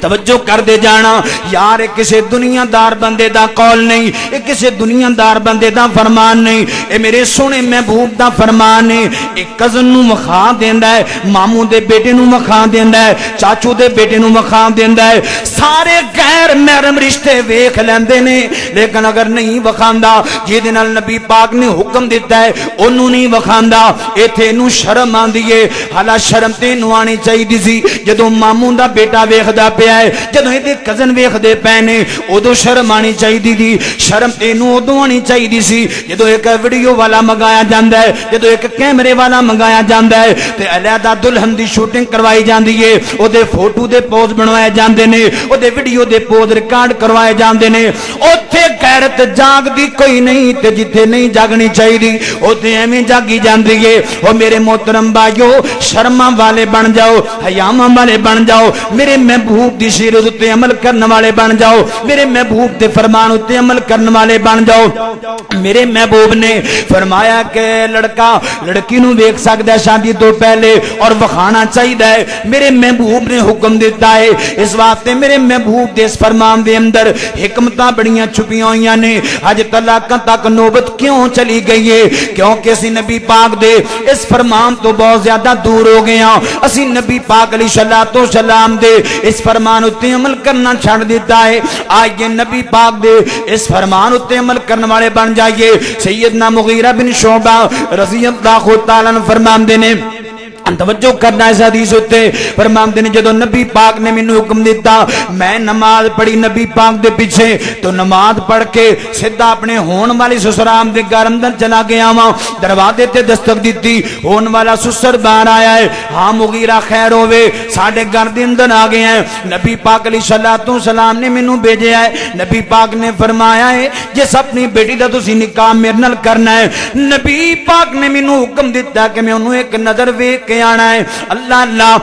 توجہ کر دے جانا یار، یہ کسی دنیادار بندے دا قول نہیں، یہ کسی دنیادار بندے دا فرمان نہیں، یہ میرے سونے محبوب دا فرمان ہے۔ ایک کزن نو مخا دیندا ہے، ماموں دے بیٹے نو مخا دیندا ہے، چاچو دے بیٹے نو مخا دیندا ہے، سارے غیر محرم رشتے ویکھ لیندے نے، لیکن اگر نہیں وکھاندا جے نال نبی پاک نے حکم دیتا ہے اونوں نہیں وکھاندا، ایتھے نو شرم آندی ہے۔ حالا شرم تے نو آنی چاہیے سی جدوں ماموں دا بیٹا ویکھدا پیا ہے، جدوں یہ کزن ویکھدے پے نے ادو شرم آنی چاہیے تھی۔ شرم تینوں ادو آنی چاہیے سی جدوں ایک ویڈیو والا منگایا جاندا ہے، جدوں ایک کیمرے والا منگایا جاندا ہے تے علیحدہ دلہن دی شوٹنگ کروائی جاندی ہے، او دے فوٹو دے پوز بنوائے جاندے نے، او دے ویڈیو دے پوز ریکارڈ کروائے جاندے نے۔ اوتھے غیرت جاگ دی کوئی نہیں تے جتھے نہیں جاگنی چاہیے اوتھے ایویں جاگی جاندی ہے۔ او میرے محترم بھائیو، شرماں والے بن جاؤ، حیاواں والے بن جاؤ، میرے محبوب دی سیرت تے عمل کرنے والے بن جاؤ، میرے محبوب دے فرمان تے عمل کرنے والے بن جاؤ۔ میرے محبوب نے فرمایا کہ لڑکا لڑکی نو دیکھ سکتا ہے شادی تو پہلے اور وکھانا چاہیے، میرے محبوب نے حکم دیتا ہے۔ اس واسطے میرے محبوب دے اس فرمان دے اندر حکمتاں بڑیاں چھپیاں ہوئیاں نے۔ اج طلاقاں تک نوبت کیوں چلی گئی ہے؟ کیونکہ اسی نبی پاک دے اس فرمان تو بہت زیادہ دور ہو گئے ہاں۔ اسی نبی پاک علیہ الصلوۃ والسلام دے اس فرمان اتے عمل کرنا چھڑ دیتا ہے۔ آئیے نبی پاک دے اس فرمان اتے عمل کرنے والے بن جائیے۔ سیدنا مغیرہ بن شعبہ رضی اللہ تعالیٰ عنہ فرماندے نے، توجہ کرنا اس حدیث ہوتے فرماندے نے، جدو نبی پاک نے مینوں حکم دیتا میں نماز پڑھی نبی پاک دے پیچھے، تو نماز پڑھ کے سیدھا اپنے ہون والی سسرام دے گھر اندر چلا گیا ہاں۔ دروازے تے دستک دیتی، ہون والا سسر باہر آیا ہے، ہاں مغیرہ خیر ہوئے، ساڈے گھر دے اندر آ گئے ہیں، نبی پاک علیہ الصلوۃ والسلام نے مینوں بھیجا ہے۔ نبی پاک نے فرمایا ہے جس اپنی بیٹی دا تسی نکاح میرے نال کرنا ہے، نبی پاک نے مینوں حکم دیتا کہ میں انہوں ایک نظر ویکھ کے آنا ہے۔ اللہ اللہ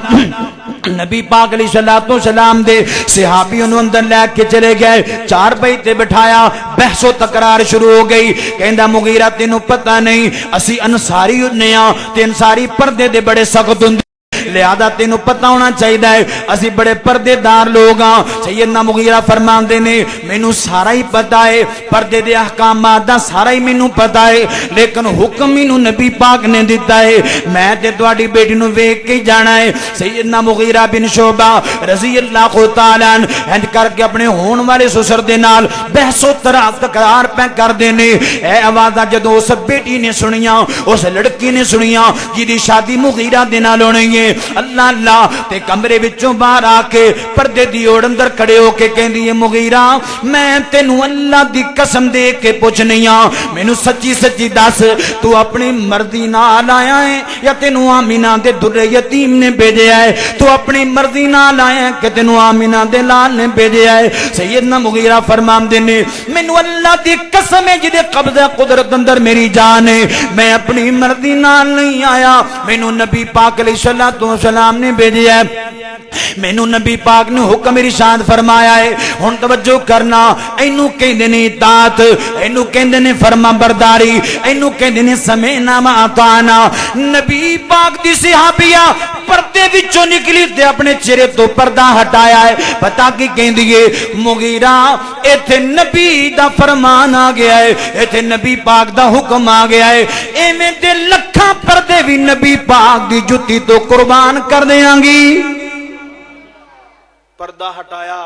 نبی پاک علیہ الصلوۃ والسلام دے صحابی انہوں اندر لے کے چلے گئے، چار پائی تے بٹھایا، بحث و تکرار شروع ہو گئی۔ کہندا مغیرہ تینوں پتہ نہیں اسی انصاری ہونے ہاں تے انصاری پردے دے بڑے سخت ہوندے، لہذا تینوں پتہ ہونا چاہیے اسی بڑے پردے دار لوگ ہاں۔ سیدنا مغیرہ فرماندے نے مینوں سارا ہی پتہ ہے، پردے دے احکامات دا سارا ہی مینوں پتہ ہے، لیکن حکم مینوں نبی پاک نے دیتا ہے میں تے تہاڈی بیٹی نوں ویکھ کے جانا ہے۔ سیدنا مغیرہ بن شعبہ رضی اللہ تعالی عنہ ہنج کر کے اپنے ہون والے سسر دے نال بحث و تکرار پہ کر دینے۔ اے آوازاں جدوں اس بیٹی نے سنیاں، اس لڑکی نے سنیاں جی شادی مغیرہ دے نال ہونی ہے، اللہ اللہ تے کمرے وچوں باہر آ کے پردے دی اوڑ اندر کھڑے ہو کے کہندی ہے مغیرہ میں تینوں اللہ دی قسم دے کے پوچھنی ہاں، مینوں سچی سچی دس تو اپنی مرضی نال آیا ہے یا تینوں آمینہ دے در یتیم نے بھیجیا ہے؟ تو اپنی مرضی نال آیا ہے کہ تینوں آمینہ دے لال نے بھیجیا ہے؟ سیدنا مغیرہ فرماندے نے مینوں اللہ دی قسم ہے جدے قبضہ قدرت اندر میری جان ہے، میں اپنی مرضی نال نہیں آیا، مینوں نبی پاک علیہ الصلوۃ والسلام نے بھیجیا ہے، مینوں نبی پاک نے حکم ارشاد فرمایا ہے۔ ہن توجہ کرنا، اینو کہندے نے اطاعت، اینو کہندے نے فرما برداری، اینو کہندے نے سمعنا و اطعنا۔ نبی پاک دی صحابیہ پردے وچوں نکلی تے اپنے چہرے تو پردہ ہٹایا ہے، پتہ کی کہندی ہے مغیرہ ایتھے نبی دا فرمان آ گیا ہے، ایتھے نبی پاک دا حکم آ گیا ہے، ایویں تے لکھاں پردے بھی نبی پاک دی جُتی تو قربان کر دیاں گی۔ پردہ ہٹایا،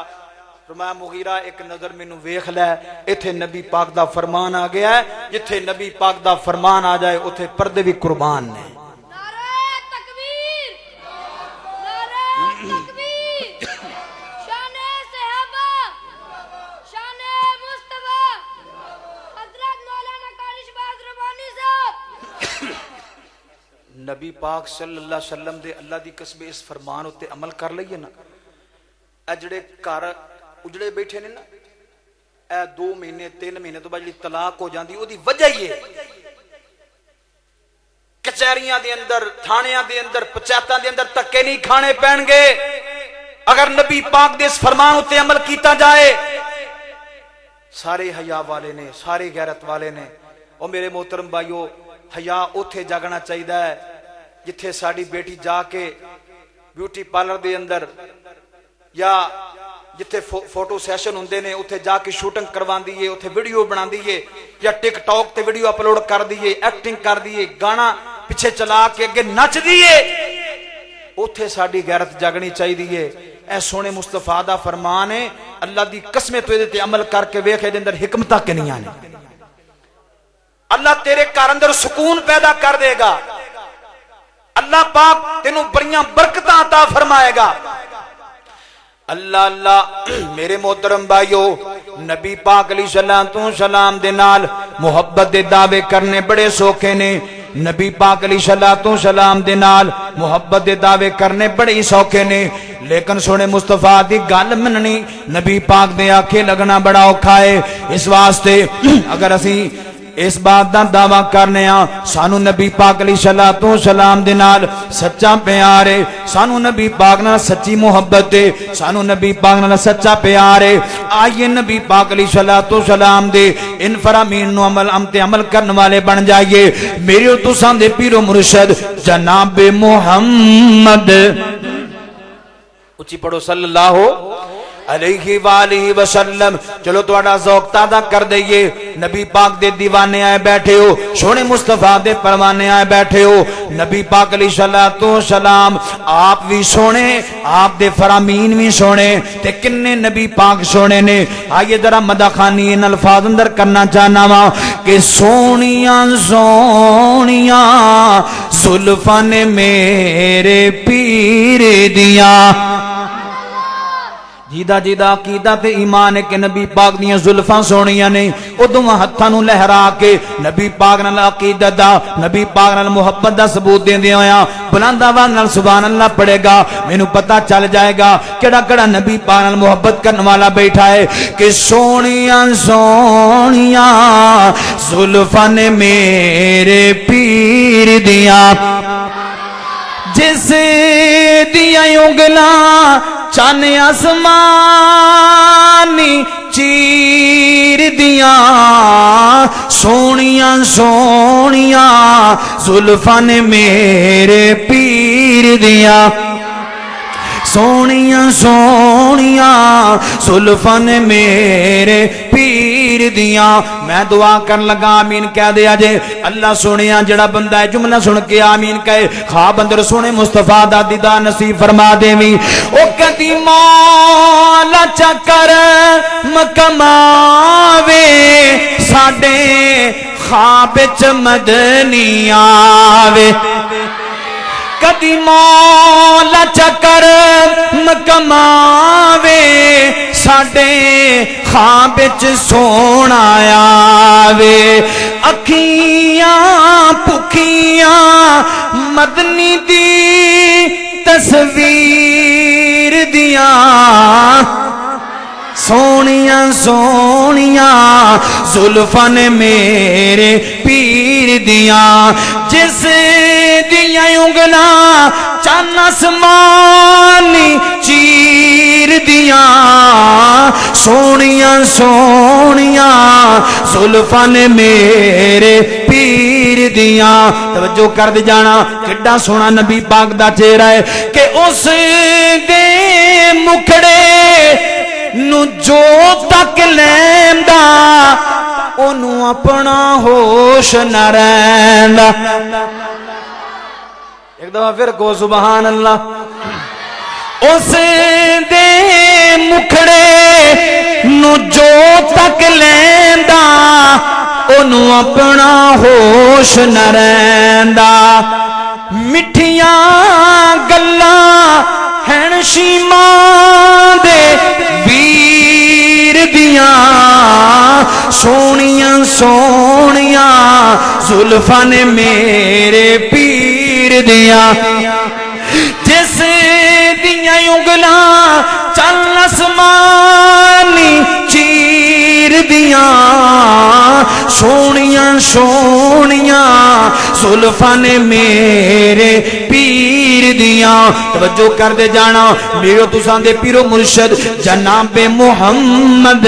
فرمایا مغیرہ ایک نظر مینوں ویکھ لے، ایتھے نبی پاک دا فرمان آ گیا ہے، جتھے نبی پاک دا فرمان آ جائے اوتھے پردے بھی قربان نے۔ نعرہ تکبیر، نعرہ تکبیر، شان صحابہ، شان مصطفیٰ، حضرت مولانا قاری شہباز ربانی صاحب۔ نبی پاک صلی اللہ علیہ وسلم دے اللہ دی قسم اس فرمان اتے عمل کر لئیے نا، اے جڑے گھر اجڑے بیٹھے نے نا، اے 2 مہینے 3 مہینے تو بعد جڑی طلاق ہو جاندی او دی وجہ ہی ہے کچہریاں دے اندر، تھانیاں دے اندر، پنچایتاں دے اندر تکے نہیں کھانے پین گے اگر نبی پاک دے اس فرمان اتے عمل کیتا جائے۔ سارے حیا والے نے، سارے غیرت والے نے، او میرے محترم بھائیو حیا اوتھے جاگنا چاہیے جتھے ساڈی بیٹی جا کے بیوٹی پارلر دے اندر یا جتھے فوٹو سیشن ہوندے نے اتھے جا کے شوٹنگ کروان دیئے اتھے ویڈیو بنا دیئے یا ٹک ٹاک تے ویڈیو اپلوڈ کر دیئے ایکٹنگ کر دیئے گانا پیچھے چلا کے اگے نچ دیئے اتھے ساڑی غیرت جاگنی چاہی دیئے اے سونے مصطفیٰ دا فرمان ہے اللہ دی قسمیں تو تے عمل کر کے ویکھے دے اندر حکمتہ کے نہیں آنے اللہ تیرے کار اندر سکون پیدا کر دے گا اللہ پاک تینوں بڑیاں برکتاں عطا فرمائے گا اللہ اللہ میرے محترم بھائیو نبی پاک علیہ السلام دے نال محبت دے دعوے کرنے بڑے سوکھے نے نبی پاک علیہ السلام دے نال محبت دے دعوے کرنے بڑے سوکھے نے لیکن سونے مصطفیٰ دی گل مننی نبی پاک دے آکھے لگنا بڑا اوکھا ہے اس واسطے اگر اسی اس بات دا دعویٰ کرنے سانو نبی پاک علیہ السلام دے نال سچا پیار ہے سانو نبی پاک نال سچی محبت ہے سانو نبی پاک نال سچا پیار ہے آئیے نبی پاک علیہ السلام دے ان فرامین نو عمل کرنے والے بن جائیے میری اور تسان دے پیر و مرشد جناب محمد اچھی پڑھو صلی اللہ علیہ وآلہ وسلم چلو توڑا ذوق تازہ کر دئیے نبی پاک دے دیوانے آئے بیٹھے ہو سونے مصطفیٰ دے پروانے آئے بیٹھے ہو نبی پاک علیہ السلام آپ بھی سونے آپ دے فرامین بھی سونے تے کنے نبی پاک سونے نے آئیے ذرا مدخانی ان الفاظ اندر کرنا چاہنا وا کہ سونیاں سونیاں زلفاں نے میرے پیر دیا جیدہ جیدہ عقیدہ تے ایمان ہے کہ نبی پاک دیاں زلفاں سونیاں نے ادھوں ہتھاں نو لہرا کے نبی پاک نال عقیدہ دا نبی پاک نال محبت دا ثبوت دین دے ہویا بلند آواز نال سبحان اللہ پڑھے گا مینوں پتہ چل جائے گا کیڑا کیڑا نبی پاک نال محبت کرنے والا بیٹھا ہے کہ سونیاں سونیاں زلفاں نے میرے پیر دیاں جس دیا انگلا چان آسمانی چیر دیا سونیاں سونیاں زلفاں نے میرے پیر دیا سونیاں سونیاں زلفاں نے میرے پیر دیاں میں دعا کر لگا آمین کہہ دیا جے اللہ سونیاں جڑا بندہ ہے جملہ سن کے آمین کہے خواب اندر سونے مصطفیٰ دا دیدار نصیب فرما دے وی او کدی مولا چکر مکماوے ساڈے خواب وچ مدنی آوے کدی مولا چکر مکماوے ساڈے خواب وچ سونا آوے اکھیاں پکھیاں مدنی دی تصویر دیاں سونیاں سونیاں زلفاں نے میرے پیر دیاں جس دیاں انگلاں چان آسمانی چیر دیاں سونیاں سونیاں زلفاں نے میرے پیر دیاں توجہ کر دے جانا کڈا سونا نبی پاک دا چہرہ ہے کہ اس دے مکھڑے نو جو تک لیندا انہوں اپنا ہوش نہ رہندا ایک دفعہ پھر کو سبحان اللہ اس دے مکھڑے نو جو تک لیندا انہوں اپنا ہوش نہ رہندا مٹھیاں گلاں ہن شیماں دے ویر دیاں سونیاں سونیاں زلفاں نے میرے پیر دیاں جس دیاں انگلاں چل آسمانی چیر دیاں سونیاں سونیاں زلفاں نے میرے پیر دیاں توجہ کر دے جانا میرے تساں دے پیرو مرشد جناب محمد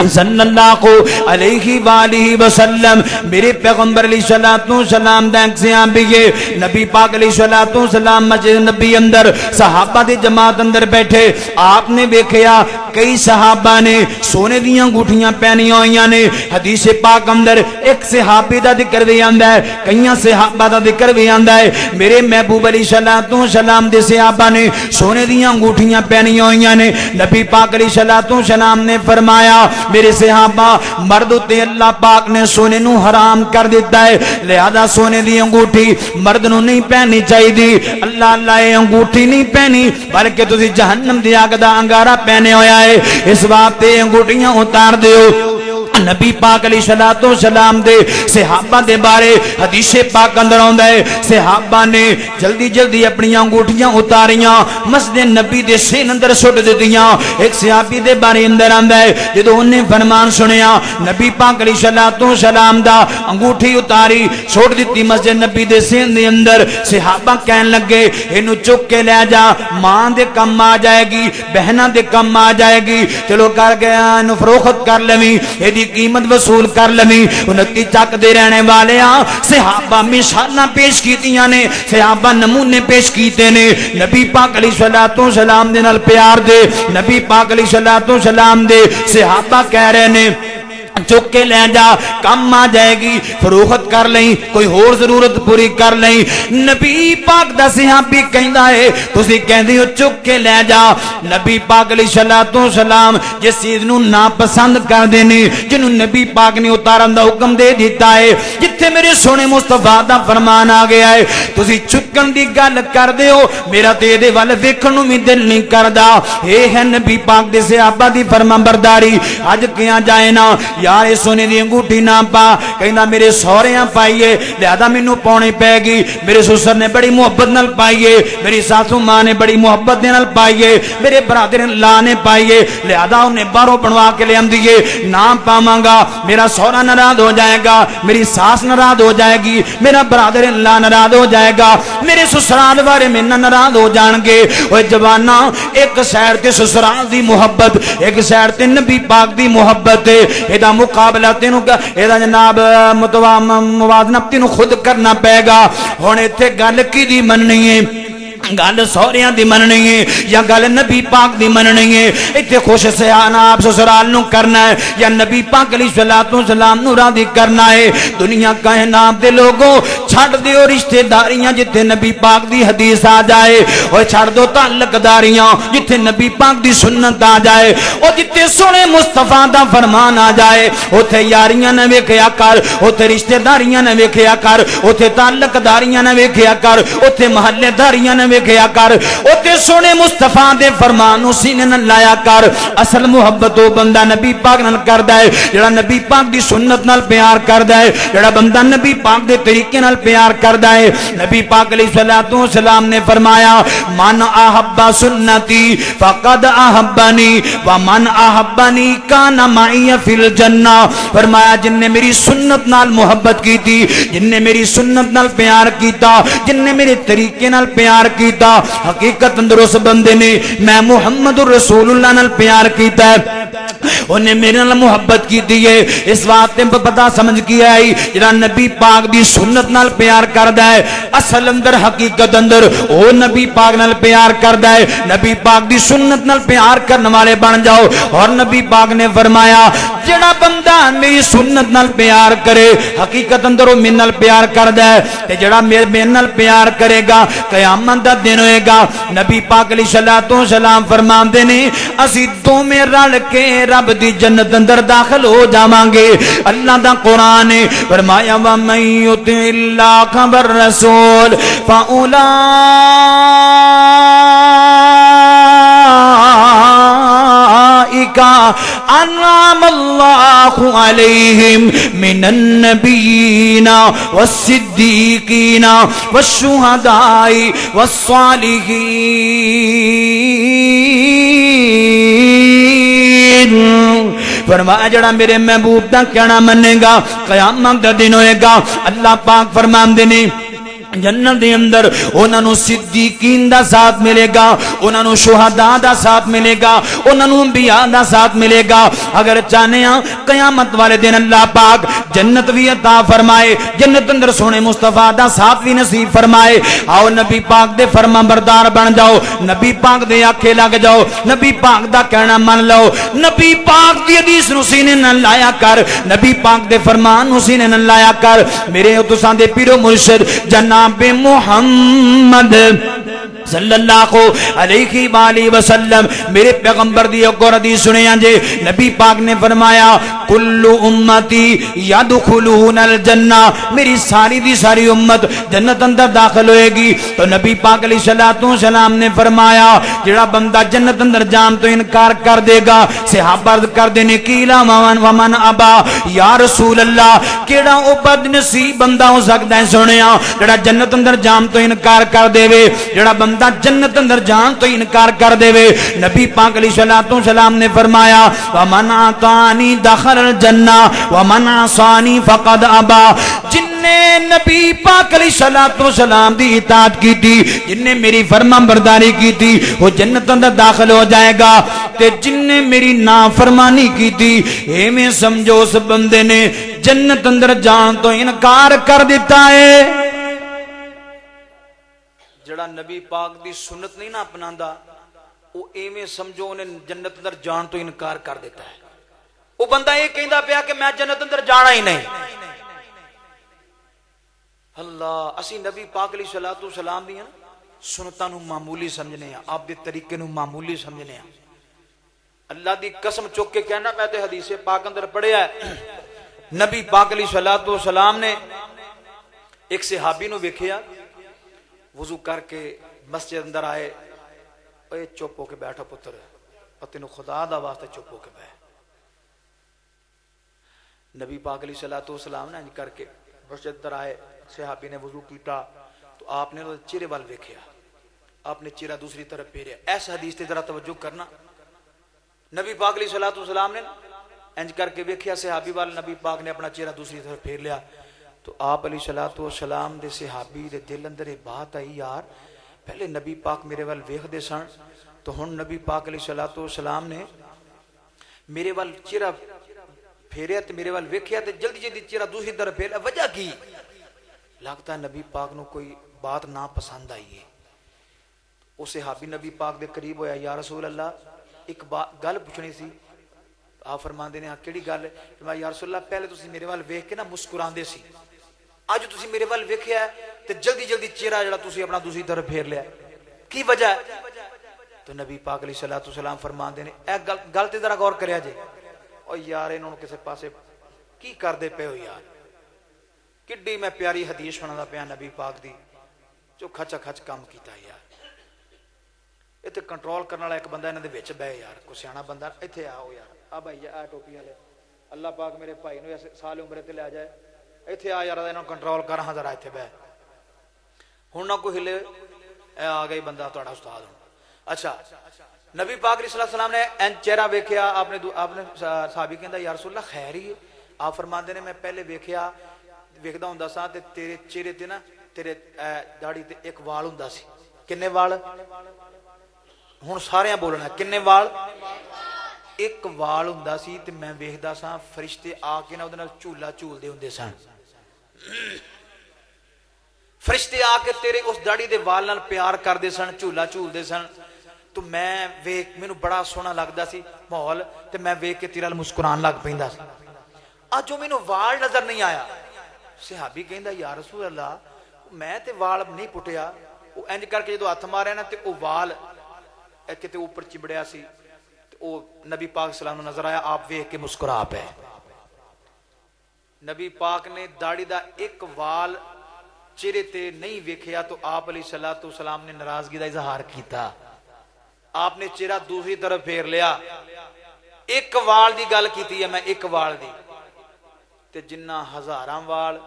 صلی اللہ علیہ وآلہ وسلم میرے پیغمبر علیہ الصلوۃ والسلام دا ایکسیاں بھی نبی پاک علیہ الصلوۃ والسلام مسجد نبی اندر صحابہ دی جماعت اندر بیٹھے آپ نے دیکھیا کئی صحابہ نے سونے دیاں انگوٹھیاں پہنیاں ہوئیاں نے حدیث پاک اندر ایک صحابی دا ذکر بھی آندا ہے کئیاں صحابہ دا ذکر بھی آندا ہے میرے محبوب علیہ الصلوۃ والسلام دے صحابہ نے سونے دیاں انگوٹھیاں پہنیاں ہوئیاں نے نبی پاک علیہ الصلوۃ والسلام نے فرمایا میرے صحابہ مرد تے اللہ پاک نے سونے نو حرام کر دیتا ہے لہذا سونے دی انگوٹھی مرد نو نہیں پہنی چاہیے اللہ اللہ اے انگوٹھی نہیں پہنی بلکہ تسی جہنم دی آگ دا انگارہ پہنے ہویا ہے اس واسطے انگوٹھیاں اتار دیو نبی پاک علیہ الصلوۃ والسلام دے صحابہ دے بارے حدیث پاک اندر آندا ہے صحابہ نے جلدی جلدی اپنی انگوٹھیاں اتاریاں مسجد نبی دے سین اندر سٹ دتیاں ایک صحابی دے بارے اندر آندا ہے جدوں انہیں فرمان سنیا نبی پاک علیہ الصلوۃ والسلام دا انگوٹھی اتاری سٹ دتی مسجد نبی دے سین دے اندر صحابہ کہن لگے اینو چک کے لے جا ماں دے کم آ جائے گی بہناں دے کم آ جائے گی چلو کر گیا اینو فروخت کر لویں ایدی قیمت وصول کر لویں انتی چک دے رہنے والے صحابہ مثالاں پیش کیتیاں نے صحابہ نمونے پیش کیتے نے نبی پاک علیہ الصلوۃ والسلام دے نال پیار دے نبی پاک علیہ الصلوۃ والسلام دے صحابہ کہہ رہے نے چک کے لے جا کم آ جائے گی فروخت کر لیں کوئی اور ضرورت پوری کر لیں نبی پاک دا صحابی کہندا ہے تسی کہندے ہو چک کے لے جا نبی پاک علیہ الصلوۃ والسلام جس چیز نو ناپسند کر دے نے جنوں نبی پاک نے اتارن دا حکم دے دیتا ہے جتھے میرے سونے مصطفیٰ دا فرمان آ گیا ہے تسی چکن دی گل کر دے ہو میرا تے دے ول ویکھن نو بھی دل نہیں کردا اے ہے نبی پاک دے صحابہ دی فرمانبرداری اج کیاں جائے نا یار سونے دی انگوٹھی نہ پا کہندا میرے سہریاں پائیے لہذا مینوں پاونی پے گی میرے سسر نے بڑی محبت نال پائیے میری ساسو ماں نے بڑی محبت نال پائیے میرے برادر اللہ نے پائیے لہذا انہیں باہروں بنوا کے لے آندیے نہ پاواں گا میرا سہرا ناراض ہو جائے گا میری ساس ناراض ہو جائے گی میرا برادر اللہ ناراض ہو جائے گا میرے سسرال والے میرے نال ناراض ہو جان گے اوے جوانا ایک سائر تے سسرال دی محبت ایک سائر تے نبی پاک دی محبت ہے دا مقابلہ تینوں کا ایدہ جناب موازنہ تینوں خود کرنا پے گا ہونے تھے گل کی دی مننی ہے گل سوریاں دی مننی ہے یا گل نبی پاک دی مننی ہے ایتھے خوش سیانا آپ سسرال نو کرنا ہے یا نبی پاک علیہ الصلوۃ والسلام نو راضی کرنا ہے دنیا کائنات دے لوگوں چھڑ دیو رشتہ داریاں جتھے نبی پاک دی حدیث آ جائے اور چھڑ دو تعلق داریاں جتھے نبی پاک دی سنت آ جائے اور جتھے سونے مصطفیٰ دا فرمان آ جائے اوتھے یاریاں نہ ویکھیا کر اوتھے رشتہ داریاں نہ ویکھیا کر اوتھے تعلق داریاں نہ ویکھیا کر اوتھے محلے داریاں نہ ویکھیا کر اوتے سونے مصطفیٰ دے فرمان نو سینے نال لایا کر اصل محبت او بندہ نبی پاک نال کردا ہے جڑا نبی پاک دی سنت نال پیار کردا ہے جڑا بندہ نبی پاک دے طریقے نال پیار کردا ہے نبی پاک علیہ الصلوۃ والسلام نے فرمایا من احب سنتی فقد احبنی ومن احبنی کان معی فی الجنہ فرمایا جن نے میری سنت نال محبت کی تھی جن نے میری سنت نال پیار کیتا جن نے میرے طریقے نال پیار کیتا حقیقت اندر اس بندے نے میں محمد رسول اللہ نال پیار کیتا ہے انہیں میرے نال محبت کی دی ہے اس واسطے پتہ سمجھ کی آئی جڑا نبی پاک دی سنت نال پیار کردا ہے اصل اندر حقیقت اندر او نبی پاک نال پیار کردا ہے نبی پاک دی سنت نال پیار کرنے والے بن جاؤ اور نبی پاک نے فرمایا جڑا بندہ میری سنت نال پیار کرے حقیقت اندر او میرے نال پیار کردا ہے تے جڑا میرے نال پیار کرے گا قیامت دا دن ہوئے گا نبی پاک علیہ الصلوۃ والسلام فرماندے نے اسی دوویں رل کے رب دی جنت اندر داخل ہو جاواں گے اللہ دا قرآن نے فرمایا وَمَن يُطِعِ اللَّهَ وَالرَّسُولَ فَأُولَٰئِكَ أَنْعَمَ اللَّهُ عَلَيْهِمْ مِنَ النَّبِيِّينَ وَالصِّدِّيقِينَ وَالشُّهَدَاءِ وَالصَّالِحِينَ فرمایا جڑا میرے محبوب دا کہنا منے گا قیامت دا دن ہوئے گا اللہ پاک فرماندے نے جنت دے اندر انہاں نو صدیقین دا ساتھ ملے گا، انہاں نو شہداء دا ساتھ ملے گا، انہاں نو انبیاء دا ساتھ ملے گا۔ اگر چاہنے ہاں قیامت والے دن اللہ پاک جنت بھی عطا فرمائے، جنت اندر سونے مصطفیٰ دا ساتھ بھی نصیب فرمائے، آؤ نبی پاک دے فرما بردار بن جاؤ، نبی پاک دے آکھے لگ جاؤ، نبی پاک دا کہنا من لو، نبی پاک دی حدیث نو سینے نہ لایا کر، نبی پاک دے فرمان نو سینے نہ لایا کر۔ میرے تساں دے پیرو مرشد جناب محمد صلی اللہ علیہ وآلہ وسلم میرے پیغمبر دی ایک اور حدیث سنے ہیں جے، نبی پاک نے فرمایا کل امتی یدخلون الجنہ، میری ساری دی ساری امت جنت اندر داخل ہوئے گی۔ تو نبی پاک علیہ السلام نے فرمایا جڑا بندہ جنت اندر جان تو انکار کر دے گا، صحابہ عرض کر دینے کیلا ومن ابا، یا رسول اللہ کیڑا او بد نصیب بندہ ہو سکتا ہے سنیا جڑا جنت اندر جان تو انکار کر دے وے، جڑا بندہ جنت اندر جان تو انکار کر دے وے۔ نبی پاک علیہ السلام نے فرمایا ومن اطاعنی دخل الجنہ ومن عصانی فقد ابا، جن نے نبی پاک علیہ السلام دی اطاعت کی تھی، جن نے میری فرما برداری کی تھی وہ جنت اندر داخل ہو جائے گا، تے جن نے میری نافرمانی کی تھی اے میں سمجھو اس بندے نے جنت اندر جان تو انکار کر دیتا ہے۔ جڑا نبی پاک دی سنت نہیں نہ اپناندا وہ ایویں سمجھو انہیں جنت اندر جان تو انکار کر دیتا ہے۔ وہ بندہ یہ کہندا پیا کہ میں جنت اندر جانا ہی نہیں۔ اللہ اسی نبی پاک علیہ السلام دی سنتاں نو معمولی سمجھنے ہیں، آپ دے طریقے نو معمولی سمجھنے ہیں۔ اللہ دی قسم چک کے کہنا میں تے حدیث پاک اندر پڑھیا ہے، نبی پاک علیہ السلام نے ایک صحابی نو ویکھیا وضو کر کے مسجد اندر آئے، اے چپ ہو کے بیٹھا پتر، پتہ نو خدا دا واسطے چپ ہو کے بیٹھ۔ نبی پاک علیہ السلام نے انج کر کے مسجد اندر آئے، صحابی نے وضو کیتا تو آپ نے چہرے وال ویکھیا، آپ نے چہرہ دوسری طرف پھیریا۔ ایس حدیث تے ذرا توجہ کرنا، نبی پاک علیہ السلام نے انج کر کے ویکھیا صحابی وال، نبی پاک نے اپنا چہرہ دوسری طرف پھیر لیا تو آپ علیہ السلام دے صحابی دے دل اندر یہ بات آئی یار پہلے نبی پاک میرے وال ویکھ دے سن تو ہن نبی پاک علیہ السلام نے میرے وال چہرہ پھیریا تے میرے وال ویکھیا تے جلدی جلدی چہرہ دوسری طرف پھیریا، وجہ کی؟ لگتا ہے نبی پاک نو کوئی بات نہ پسند آئی ہے۔ وہ صحابی نبی پاک دے قریب ہویا، یا رسول اللہ ایک گل پوچھنی سی۔ آپ فرماندے نے کیڑی گل ہے؟ کہ میں یا رسول اللہ پہلے تسی میرے وال ویکھ کے نا مسکراندے سی، اج تسی میرے وال ویکھیا ہے تے جلدی جلدی چہرہ جڑا تسی اپنا دوسری طرف پھیر لیا، کی وجہ ہے؟ تو نبی پاک علیہ السلام فرماندے نے اے گل تے ذرا غور کریا جے، او یار انہوں کسے پاسے کی کردے پے ہو یار، کڈی میں پیاری حدیث سنادا پیا نبی پاک دی جو کھچا کھچ کام کیتا یار۔ ایتھے کنٹرول کرنے والا ایک بندہ انہاں دے وچ بیٹھے یار، کوئی سیاںا بندہ ایتھے آؤ یار، آ بھائی آ ٹوپی والے اللہ پاک میرے بھائی نو سال عمر تے لے جائے، ایتھے آ یار انہاں کنٹرول کر، ہاں ذرا ایتھے بیٹھ، ہن نہ کوئی ہلے، اے آ گئی بندہ تہاڈا استاد ہن۔ اچھا نبی پاک علیہ السلام نے این چہرہ ویکھیا، آپ نے صحابی کہندا یا رسول اللہ خیر ہی ہے؟ آپ فرماندے نے میں پہلے ویکھیا ویکھدا ہوندا سا تے تیرے چہرے تے نا تیرے داڑھی تے ایک وال ہوندا سی، کنے وال؟ ہن سارے بولنا کنے وال؟ ایک وال ہوندا سی تے میں ویکھدا سا فرشتے آ کے نا اودے نال جھولا جھولدے ہوندے سن، فرشتے آ کے تیرے اس داڑھی دے وال نال پیار کردے سن، جھولا جھولدے سن، تو میں ویکھ مینوں بڑا سونا لگدا سی ماحول تے میں ویکھ کے تیرے نال مسکران لگ پیندا سی۔ اج جو مینوں وال نظر نہیں آیا، صحابی کہندا یا رسول اللہ میں تے وال نہیں پٹیا، وہ انج کر کے جدوں ہاتھ ماریا نا تے او وال کتے اوپر چمڑیا سی تے او نبی پاک صلی اللہ علیہ وسلم نظر آیا، آپ ویکھ کے مسکرا پے۔ نبی پاک نے داڑھی دا ایک وال چہرے تے نہیں ویکھیا تو آپ علیہ السلام نے ناراضگی دا اظہار کیتا، آپ نے چہرہ دوسری طرف پھیر لیا، ایک وال دی گل کیتی ہے میں، ایک وال دی تے جنہ ہزاراں وال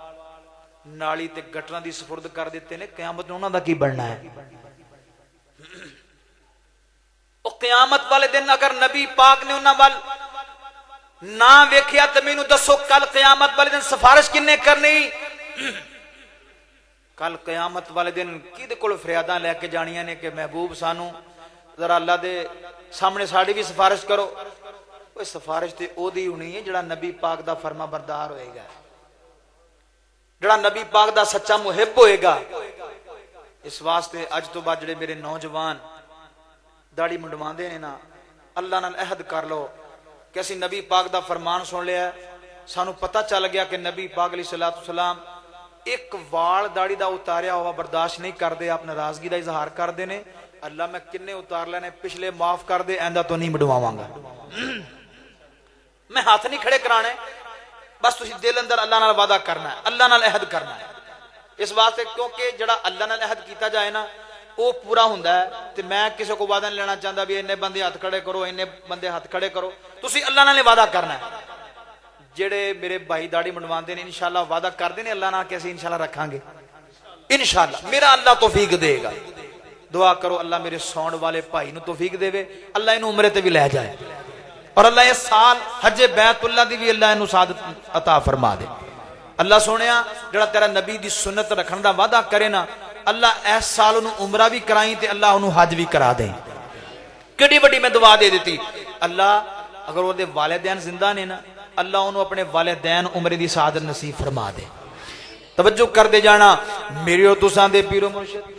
نالی تے گٹراں دی سپرد کر دیتے نے، قیامت میں انہاں دا کی بننا ہے؟ او قیامت والے دن اگر نبی پاک نے انہاں وال نہ ویکھیا تے مینوں دسو کل قیامت والے دن سفارش کنے کرنی؟ کل قیامت والے دن کدے کول فریاداں لے کے جانیاں نے کہ محبوب سانو ذرا اللہ دے سامنے ساڑی بھی سفارش کرو. وہ سفارش تے او دی ہونی ہے جڑا نبی پاک دا فرما بردار ہوئے گا, جڑا نبی پاک دا سچا محب ہوئے گا. اس واسطے اج تو بعد جڑے میرے نوجوان داڑھی منڈواندے نے نا, اللہ نال عہد کر لو کہ اسی نبی پاک دا فرمان سن لیا ہے, سانو پتہ چل گیا کہ نبی پاک علیہ الصلوۃ والسلام ایک وال داڑھی دا اتاریا ہوا برداشت نہیں کردے, آپ ناراضگی دا اظہار کردے نے. اللہ میں کنے اتار لینے, پچھلے معاف کر دے, ایندہ تو نہیں مڈواواں گا. میں ہاتھ نہیں کھڑے کرانے, بس تسی دل اندر اللہ نال وعدہ کرنا ہے, اللہ نال عہد کرنا ہے. اس واسطے کیونکہ جڑا اللہ نال عہد کیتا جائے نا وہ پورا ہوندا ہے. تے میں کسی کو وعدہ نہیں لینا چاہتا بھی اننے بندے ہاتھ کھڑے کرو, اننے بندے ہاتھ کھڑے کرو. تسی اللہ نال وعدہ کرنا ہے. جڑے میرے بھائی داڑھی منڈواندے نے انشاءاللہ وعدہ کر دے نے اللہ نال کہ اسی انشاءاللہ رکھاں گے انشاءاللہ. میرا اللہ توفیق دے گا. دعا کرو اللہ میرے سون والے بھائی نو توفیق دے وے, اللہ انہوں عمرے تے بھی لے جائے, اور اللہ اس سال حج بیت اللہ دی بھی اللہ انہوں سعادت عطا فرما دے. اللہ سونیا جڑا تیرا نبی دی سنت رکھن دا وعدہ کرے نا, اللہ اس سال انہوں عمرہ بھی کرائیں تے اللہ انہوں حج بھی کرا دیں. کڑی بڑی میں دعا دے دیتی, اللہ اگر وہ دے والدین زندہ نے نا, اللہ انہوں اپنے والدین عمرے دی سعادت نصیب فرما دے. توجہ کر دے جانا میری اور تساں دے پیرو مرشد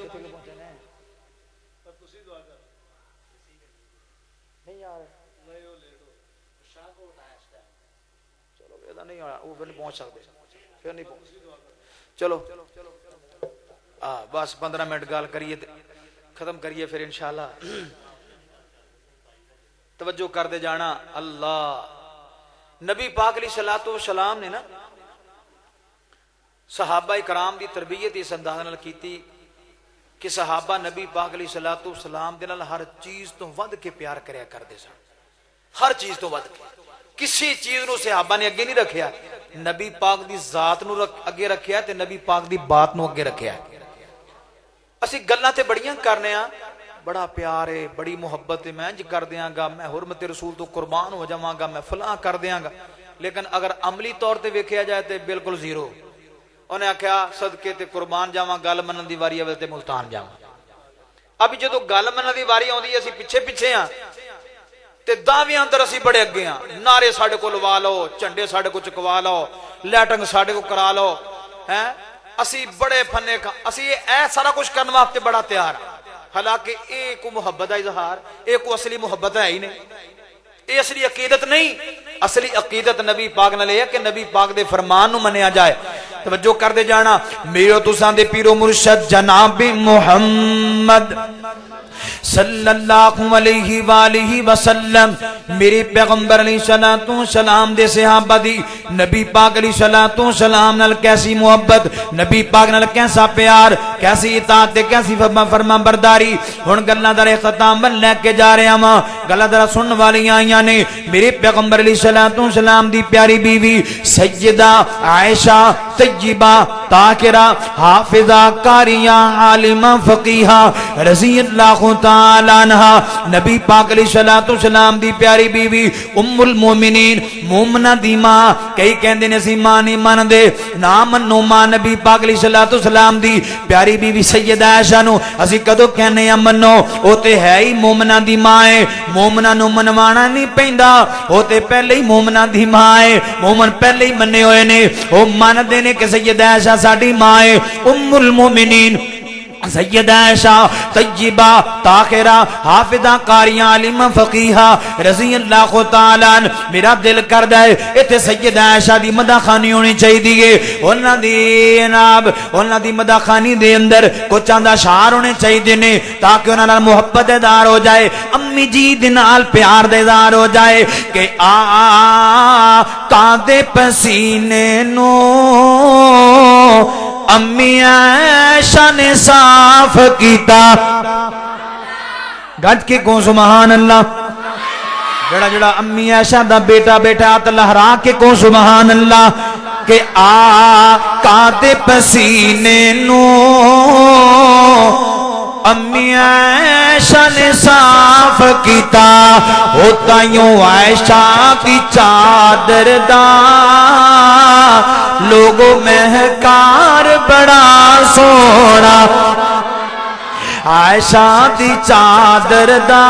پہنچ سکتے پھر نہیں پہنچ. چلو بس 15 منٹ گال کریے ختم کریے پھر انشاءاللہ. توجہ کر دے جانا. اللہ نبی پاک علیہ الصلوۃ والسلام نے نا صحابہ کرام دی تربیت اس انداز نال کیتی کہ صحابہ نبی پاک علیہ الصلوۃ والسلام دے نال ہر چیز تو ود کے پیار کریا کردے سن, ہر چیز تو ود کے. کسی چیز نو صحابہ نے اگے نہیں رکھیا, نبی پاک دی ذات نو اگے رکھیا تے نبی پاک دی بات نو اگے رکھیا. اسی گلاں تے بڑیاں کرنے ہاں, بڑا پیار ہے, بڑی محبت ہے, میں انج کر دیاں گا, میں حرمت رسول تو قربان ہو جاواں گا, میں فلاں کر دیاں گا. لیکن اگر عملی طور تے ویکھیا جائے تے بالکل زیرو. انہیں آکھیا صدقے تے قربان جاواں, گل منن دی واری آوے تے ملتان جاواں. اب جدوں گل منن دی واری آوندی اسی پیچھے پیچھے ہاں تے دعویاں اندر اسی بڑے اگے ہاں. نعرے ساڈے کول لوا لو, جھنڈے ساڈے کول چکوا لو, لیٹنگ ساڈے کو کرا لو, ہیں اسی بڑے فنے کا اسی اے سارا کچھ کرنے واسطے بڑا تیار. حالانکہ اے کو محبت دا اظہار, اے کو اصلی محبت ہے ہی نہیں, اے اصلی عقیدت نہیں. اصلی عقیدت نبی پاک نال ہے کہ نبی پاک دے فرمان نو منیا جائے. توجہ کر دے جانا میرے تساں دے پیرو مرشد جناب محمد صلی اللہ علیہ وآلہ وسلم, میرے پیغمبر علیہ الصلوۃ والسلام دے صحابہ دی نبی پاک علیہ الصلوۃ والسلام نال کیسی محبت, نبی پاک نال کیسا پیار, کیسی اطاعت تے کیسی فرما برداری. ہن گلاں دا اختتام بن لے کے جا رہے ہاں, گلاں دا سنن والی آئیاں نے. میرے پیغمبر علیہ الصلوۃ والسلام دی پیاری بیوی سیدہ عائشہ طیبہ طاہرہ حافظہ قاریہ عالمہ فقیہہ رضی اللہ تعالی عنہا, نبی پاک علیہ الصلوۃ والسلام دی پیاری بیوی ام المومنین مومنہ دی ماں. کئی کہندے نے اسی ماں نہیں من دے, نہ منو ماں نبی پاک علیہ الصلوۃ والسلام دی پیاری بیوی سیدہ عائشہ نو اسی کدو کہنے ہیں منو, او تے ہے ہی مومنہ دی ماں ہے. مومنہ نو منوانا نہیں پیندا, او تے پہلے ہی مومنہ دی ماں ہے, مومن پہلے ہی منے ہوئے نے, او من دے نے کہ سیدہ عائشہ ساڈی ماں ہے. ام المومنین سیدہ عائشہ طیبہ طاہرہ حافظہ قاریہ عالمہ فقیہہ رضی اللہ تعالی عنہ. میرا دل کردا ہے ایتھے سیدہ عائشہ دی مداخانی ہونی چاہیے, انہاں دی جناب انہاں دی مداخانی دے اندر کچھ چند اشعار ہونے چاہیے نے تاکہ انہاں نال محبت اظہار ہو جائے, امی جی دے نال پیار دے اظہار ہو جائے کہ آقا دے پسینے نو امی عائشہ نے صاف کیتا. گج کے کون سبحان اللہ. جڑا جڑا امی عائشہ دا بیٹا بیٹا ہاتھ لہرا کے کون سبحان اللہ. کہ آقا دے پسینے نو امی عائشہ نے صاف کیتا, ہوتا یوں عائشہ کی چادر دا لوگو مہکار بڑا سونا عائشہ دی چادر دا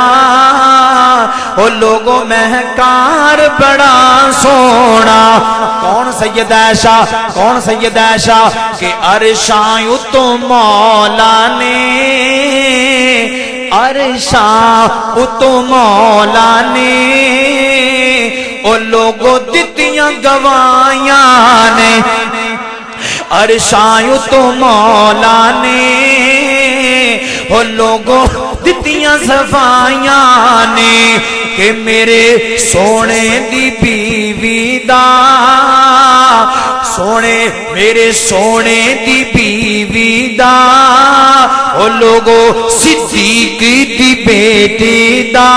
او لوگو مہکار بڑا سونا کون سید عائشہ کون سید عائشہ کہ عرشاں تو مولا نے عرشاں تو مولا نے او لوگو دتیاں گوائیاں نے عرشاں تو مولا نے وہ لوگوں دتیاں صفائیاں نے کہ میرے سونے دی بیوی دا سونے میرے سونے دی بیوی دا وہ لوگوں صدیق دی بیٹی دا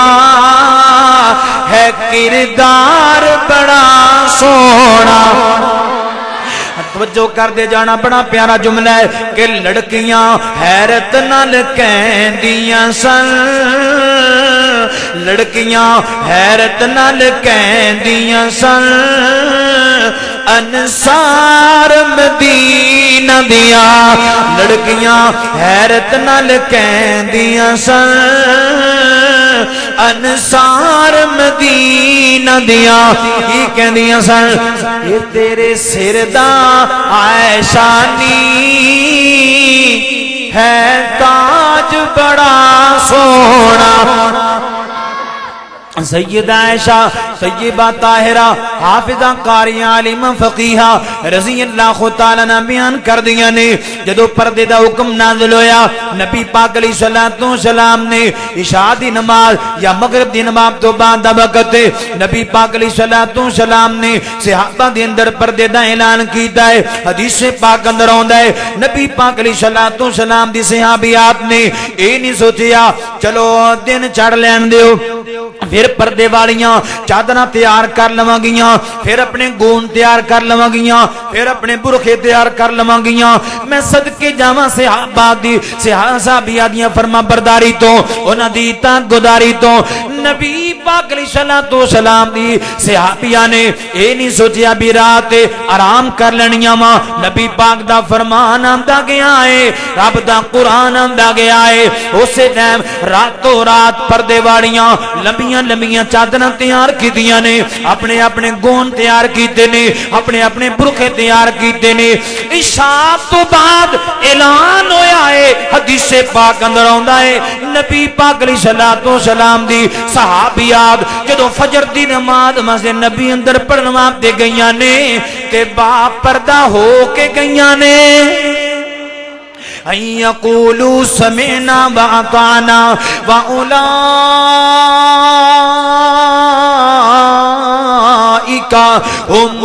ہے کردار بڑا سونا توجہ کر دے جانا بڑا پیارا جملہ ہے کہ لڑکیاں حیرت نال کہندیاں سن لڑکیاں حیرت نال کہندیاں سن انصار مدینہ دیا لڑکیاں حیرت نال کہندیاں سن انصار مدینہ دیا کی کہندیاں سن یہ تیرے سر دا عائشہ نی ہے تاج بڑا سونا سید عائشہ طیبہ طاہرہ حافظہ قاریہ عالمہ فقیہہ رضی اللہ تعالیٰ نے بیان کر دیا نے جدو پردے دا حکم نازل ہویا نبی پاک علیہ السلام نے عشاء دی نماز یا مغرب دی نماز تو بعد وقت نبی پاک علیہ السلام نے صحابہ دے اندر پردے دا اعلان کیتا ہے حدیث پاک اندر آندا ہے نبی پاک علیہ السلام دی صحابیات نے اے نہیں سوچیا چلو دن چڑھ لین دیو پھر پردے والیاں چادراں تیار کر لواں گیاں پھر اپنے گون تیار کر لواں گیاں پھر اپنے برخے تیار کر لواں گیاں میں صدقے جاواں صحابہ دی صحابیہ دی فرما برداری تو انہاں دی اطاعتگزاری تو نبی پاک علیہ السلام دی صحابیہ نے اے نہیں سوچیا بھی رات آرام کر لینیاں وا نبی پاک دا فرمان آندا گیا ہے رب دا قرآن آندا گیا ہے اسی ٹائم راتوں رات پردے والیاں لمبیاں لمبیاں چادراں تیار کیتیاں نے اپنے اپنے گون تیار کیتے نے اپنے اپنے برخے تیار کیتے نے عشاء تو بعد اعلان ہویا ہے حدیث پاک اندر آندا ہے نبی پاک علیہ السلام دی صحابیات جدو فجر دی نماز مسجد نبی اندر پڑھن واسطے گئیاں نے تے با پردہ ہو کے گئیاں نے ان یقولوا سمعنا واطعنا واولئک هم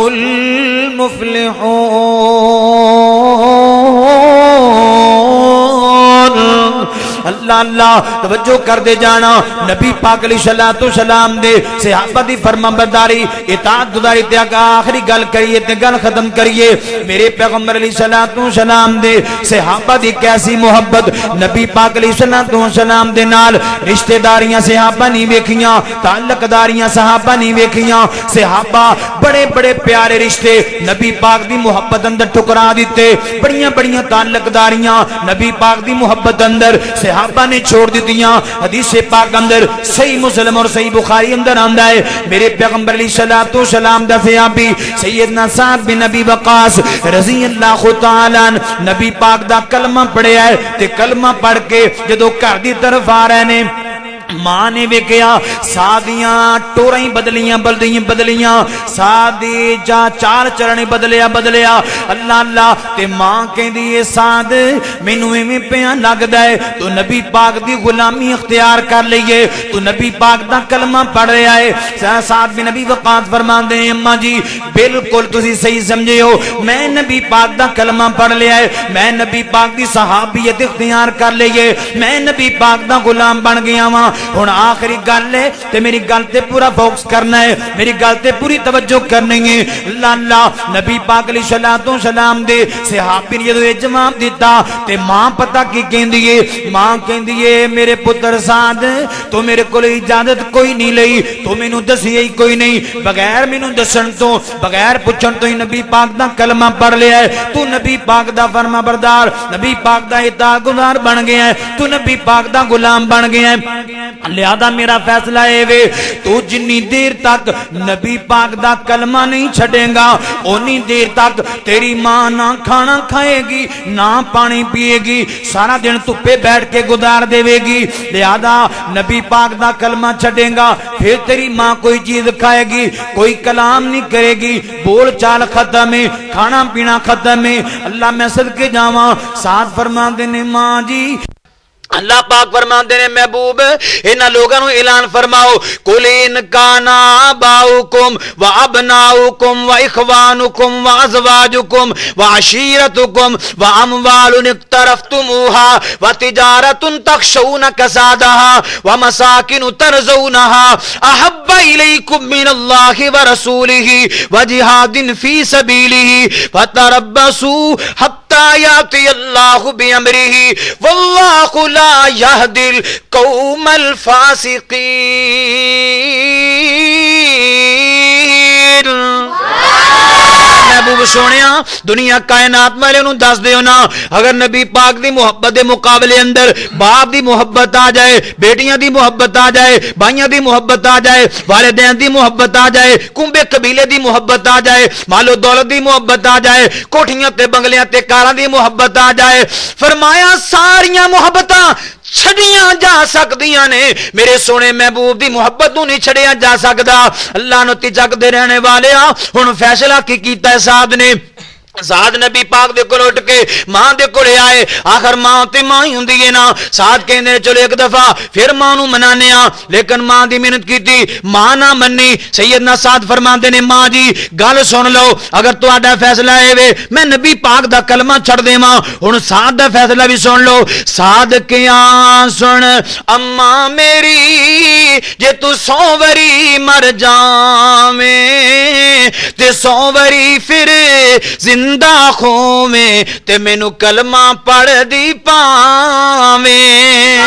المفلحون اللہ اللہ توجہ کر دے جانا نبی پاک علیہ السلام دے صحابہ دی فرما برداری اطاعت گزاری تے آخری گل کریے تے گل ختم کریے میرے پیغمبر علیہ السلام دے صحابہ دی کیسی محبت نبی پاک علیہ السلام دے نال رشتہ داریاں صحابہ نہیں ویکھیاں تعلق داریاں صحابہ نہیں ویکھیاں صحابہ بڑے بڑے پیارے رشتے نبی پاک دی محبت اندر ٹھکرا دیتے بڑیاں بڑیاں تعلق داریاں نبی پاک دی محبت اندر صحابہ نے چھوڑ دیتیاں حدیث پاک اندر صحیح مسلم اور صحیح بخاری اندر آندا ہے میرے پیغمبر علیہ السلام دا صحابی سیدنا سعد بن ابی وقاص رضی اللہ تعالی عنہ نبی پاک دا کلمہ پڑھیا ہے تے کلمہ پڑھ کے جدو گھر دی طرف آ رہے نے ماں نے ویکھیا سادیاں ٹوراں بدلیاں سادی جا چال چلنے بدلیا اللہ اللہ تے ماں کہندی اے سعد مینوں ایویں پیا لگدا ہے تو نبی پاک دی غلامی اختیار کر لئیے تو نبی پاک دا کلمہ پڑھ رہا ہے سعد بن نبی وقاص فرماندے ہیں اماں جی بالکل تسی صحیح سمجھے ہو میں نبی پاک دا کلمہ پڑھ لیا ہے میں نبی پاک دی صحابیت اختیار کر لئیے میں نبی پاک دا غلام بن گیا ہاں ہن آخری گل ہے تے میری گل تے پورا فوکس کرنا ہے, میری گل تے پوری توجہ کرنی ہے. اللہ نبی پاک علیہ الصلوۃ والسلام دے صحابی نے جدوں یہ جواب دیتا تے ماں پتہ کی کہندی ہے, ماں کہندی ہے میرے پتر سعد تو میرے کول اجازت کوئی نہیں لئی, تو مینوں دسی ہی کوئی نہیں, بغیر مینوں دسن تو بغیر پوچھن تو ہی نبی پاک دا کلمہ پڑھ لیا ہے, تو نبی پاک دا فرما بردار, نبی پاک دا اطاعت گزار بن گیا ہے, تو نبی پاک دا غلام بن گیا ہے. لہذا میرا فیصلہ ہے وے تو جنی دیر تک نبی پاک دا کلمہ نہیں چھڑے گا اونی دیر تک تیری ماں نہ کھانا کھائے گی نہ پانی پیے گی, سارا دن دھوپے بیٹھ کے گزار دے گی. لہذا نبی پاک دا کلمہ چھڑے گا پھر تیری ماں کوئی چیز کھائے گی, کوئی کلام نہیں کرے گی, بول چال ختم ہے, کھانا پینا ختم ہے. اللہ میں صدقے جاواں ساتھ فرما دینے ماں جی, اللہ پاک فرماندے نے محبوب انہاں لوگاں نو اعلان فرماؤ قل ان کانا باؤکم و ابناؤکم و اخوانکم و ازواجکم و عشیرتکم و اموال اقترفتموها و تجارت تخشون کسادها و مساکن ترضونها احب الیکم من اللہ و رسولہ و جہاد فی سبیلہ فتربصوا حتی یاتی اللہ بامرہ واللہ لا يهدي القوم الفاسقين. محبوب سونیا دنیا کائنات والے نوں دس دیو نا اگر نبی پاک دی محبت دے مقابلے اندر باپ دی محبت آ جائے, بیٹیاں دی محبت آ جائے, بھائیاں دی محبت آ جائے, والدین دی محبت آ جائے, کنبے قبیلے دی محبت آ جائے, مال و دولت دی محبت آ جائے, کوٹھیاں تے بنگلیاں تے کاراں دی محبت آ جائے, فرمایا ساریاں محبتاں چھڑیاں جا سکدیاں نے, میرے سونے محبوب دی محبت نوں نہیں چھڑیا جا سکدا. اللہ نو تجک دے رہنے والے ہن فیصلہ کی کیتا ہے سعد نے. سعد نبی پاک دے کول اٹھ کے ماں دے کولے آئے, آخر ماں تے ماں ہی ہوندی ہے نا. سعد کہندے چلو ایک دفعہ پھر ماں نوں منانے آ, لیکن ماں دی محنت کیتی ماں نہ منی. سیدنا سعد فرماندے نے ماں جی گل سن لو, اگر تہاڈا فیصلہ اے وے میں نبی پاک دا کلمہ چھڑ دیواں, ہن سعد دا فیصلہ بھی سن لو. سعد کیاں سن اماں میری جے تو 100 وری مر جاویں تے 100 وری پھر زندہ کھوویں تے مینوں کلمہ پڑھ دی پاویں.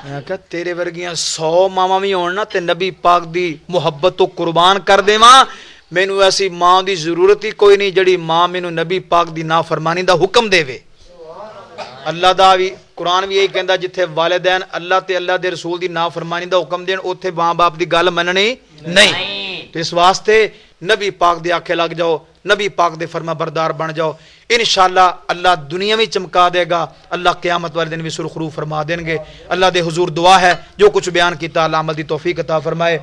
میں کہا تیرے ورگیاں 100 ماما بھی ہون نا تے نبی پاک دی محبت تو قربان کر دیواں, مینوں ایسی ماں دی ضرورت ہی کوئی نہیں جڑی ماں مینوں نبی پاک دی نافرمانی دا حکم دے وے. اللہ دا بھی قرآن بھی یہی کہندا جتھے والدین اللہ تے اللہ دے رسول دی نافرمانی دا حکم دین اوتھے ماں باپ دی گل مننی نہیں. تو اس واسطے نبی پاک دے آکھے لگ جاؤ, نبی پاک دے فرما بردار بن جاؤ, انشاءاللہ اللہ دنیا میں چمکا دے گا, اللہ قیامت والے دن بھی سرخرو فرما دیں گے. اللہ دے حضور دعا ہے جو کچھ بیان کیتا اللہ عمل دی توفیق عطا فرمائے.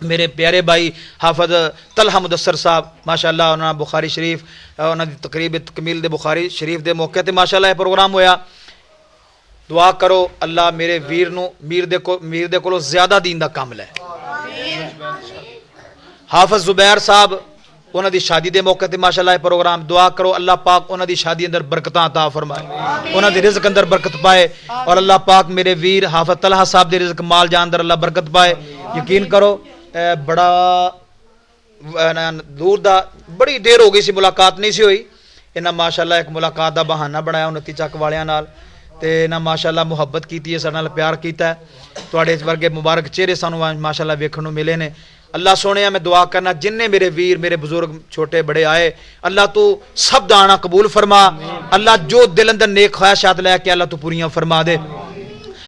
میرے پیارے بھائی حافظ طلحہ مدثر صاحب ماشاءاللہ انہاں بخاری شریف انہاں دی تقریب تکمیل دے بخاری شریف دے موقع تے ماشاءاللہ یہ پروگرام ہویا. دعا کرو اللہ میرے ویر نو میر دے کولو زیادہ دین دا کامل ہے. حافظ زبیر صاحب انہاں دی شادی دے موقع تے ماشاءاللہ پروگرام, دعا کرو اللہ پاک انہاں دی شادی اندر برکتاں عطا فرمائے, انہاں دی رزق اندر برکت پائے, اور اللہ پاک میرے ویر حافظ طلحہ صاحب دی رزق مال جان اندر اللہ برکت پائے. یقین کرو بڑا دور دا بڑی دیر ہو گئی سی ملاقات نہیں سی ہوئی, انہاں ماشاءاللہ ایک ملاقات دا بہانہ بنایا 29 چک والیاں نال, تے انہاں ماشاءاللہ محبت کیتی ہے, سارے نال پیار کیتا ہے. تواڈے ورگے مبارک چہرے سانوں ماشاءاللہ ویکھن نوں ملے نے. اللہ سونے میں دعا کرنا جن نے میرے ویر میرے بزرگ چھوٹے بڑے آئے اللہ تو سب دانا قبول فرما, اللہ جو دل اندر نیک خواہشات لے کے اللہ تو پوریاں فرما دے.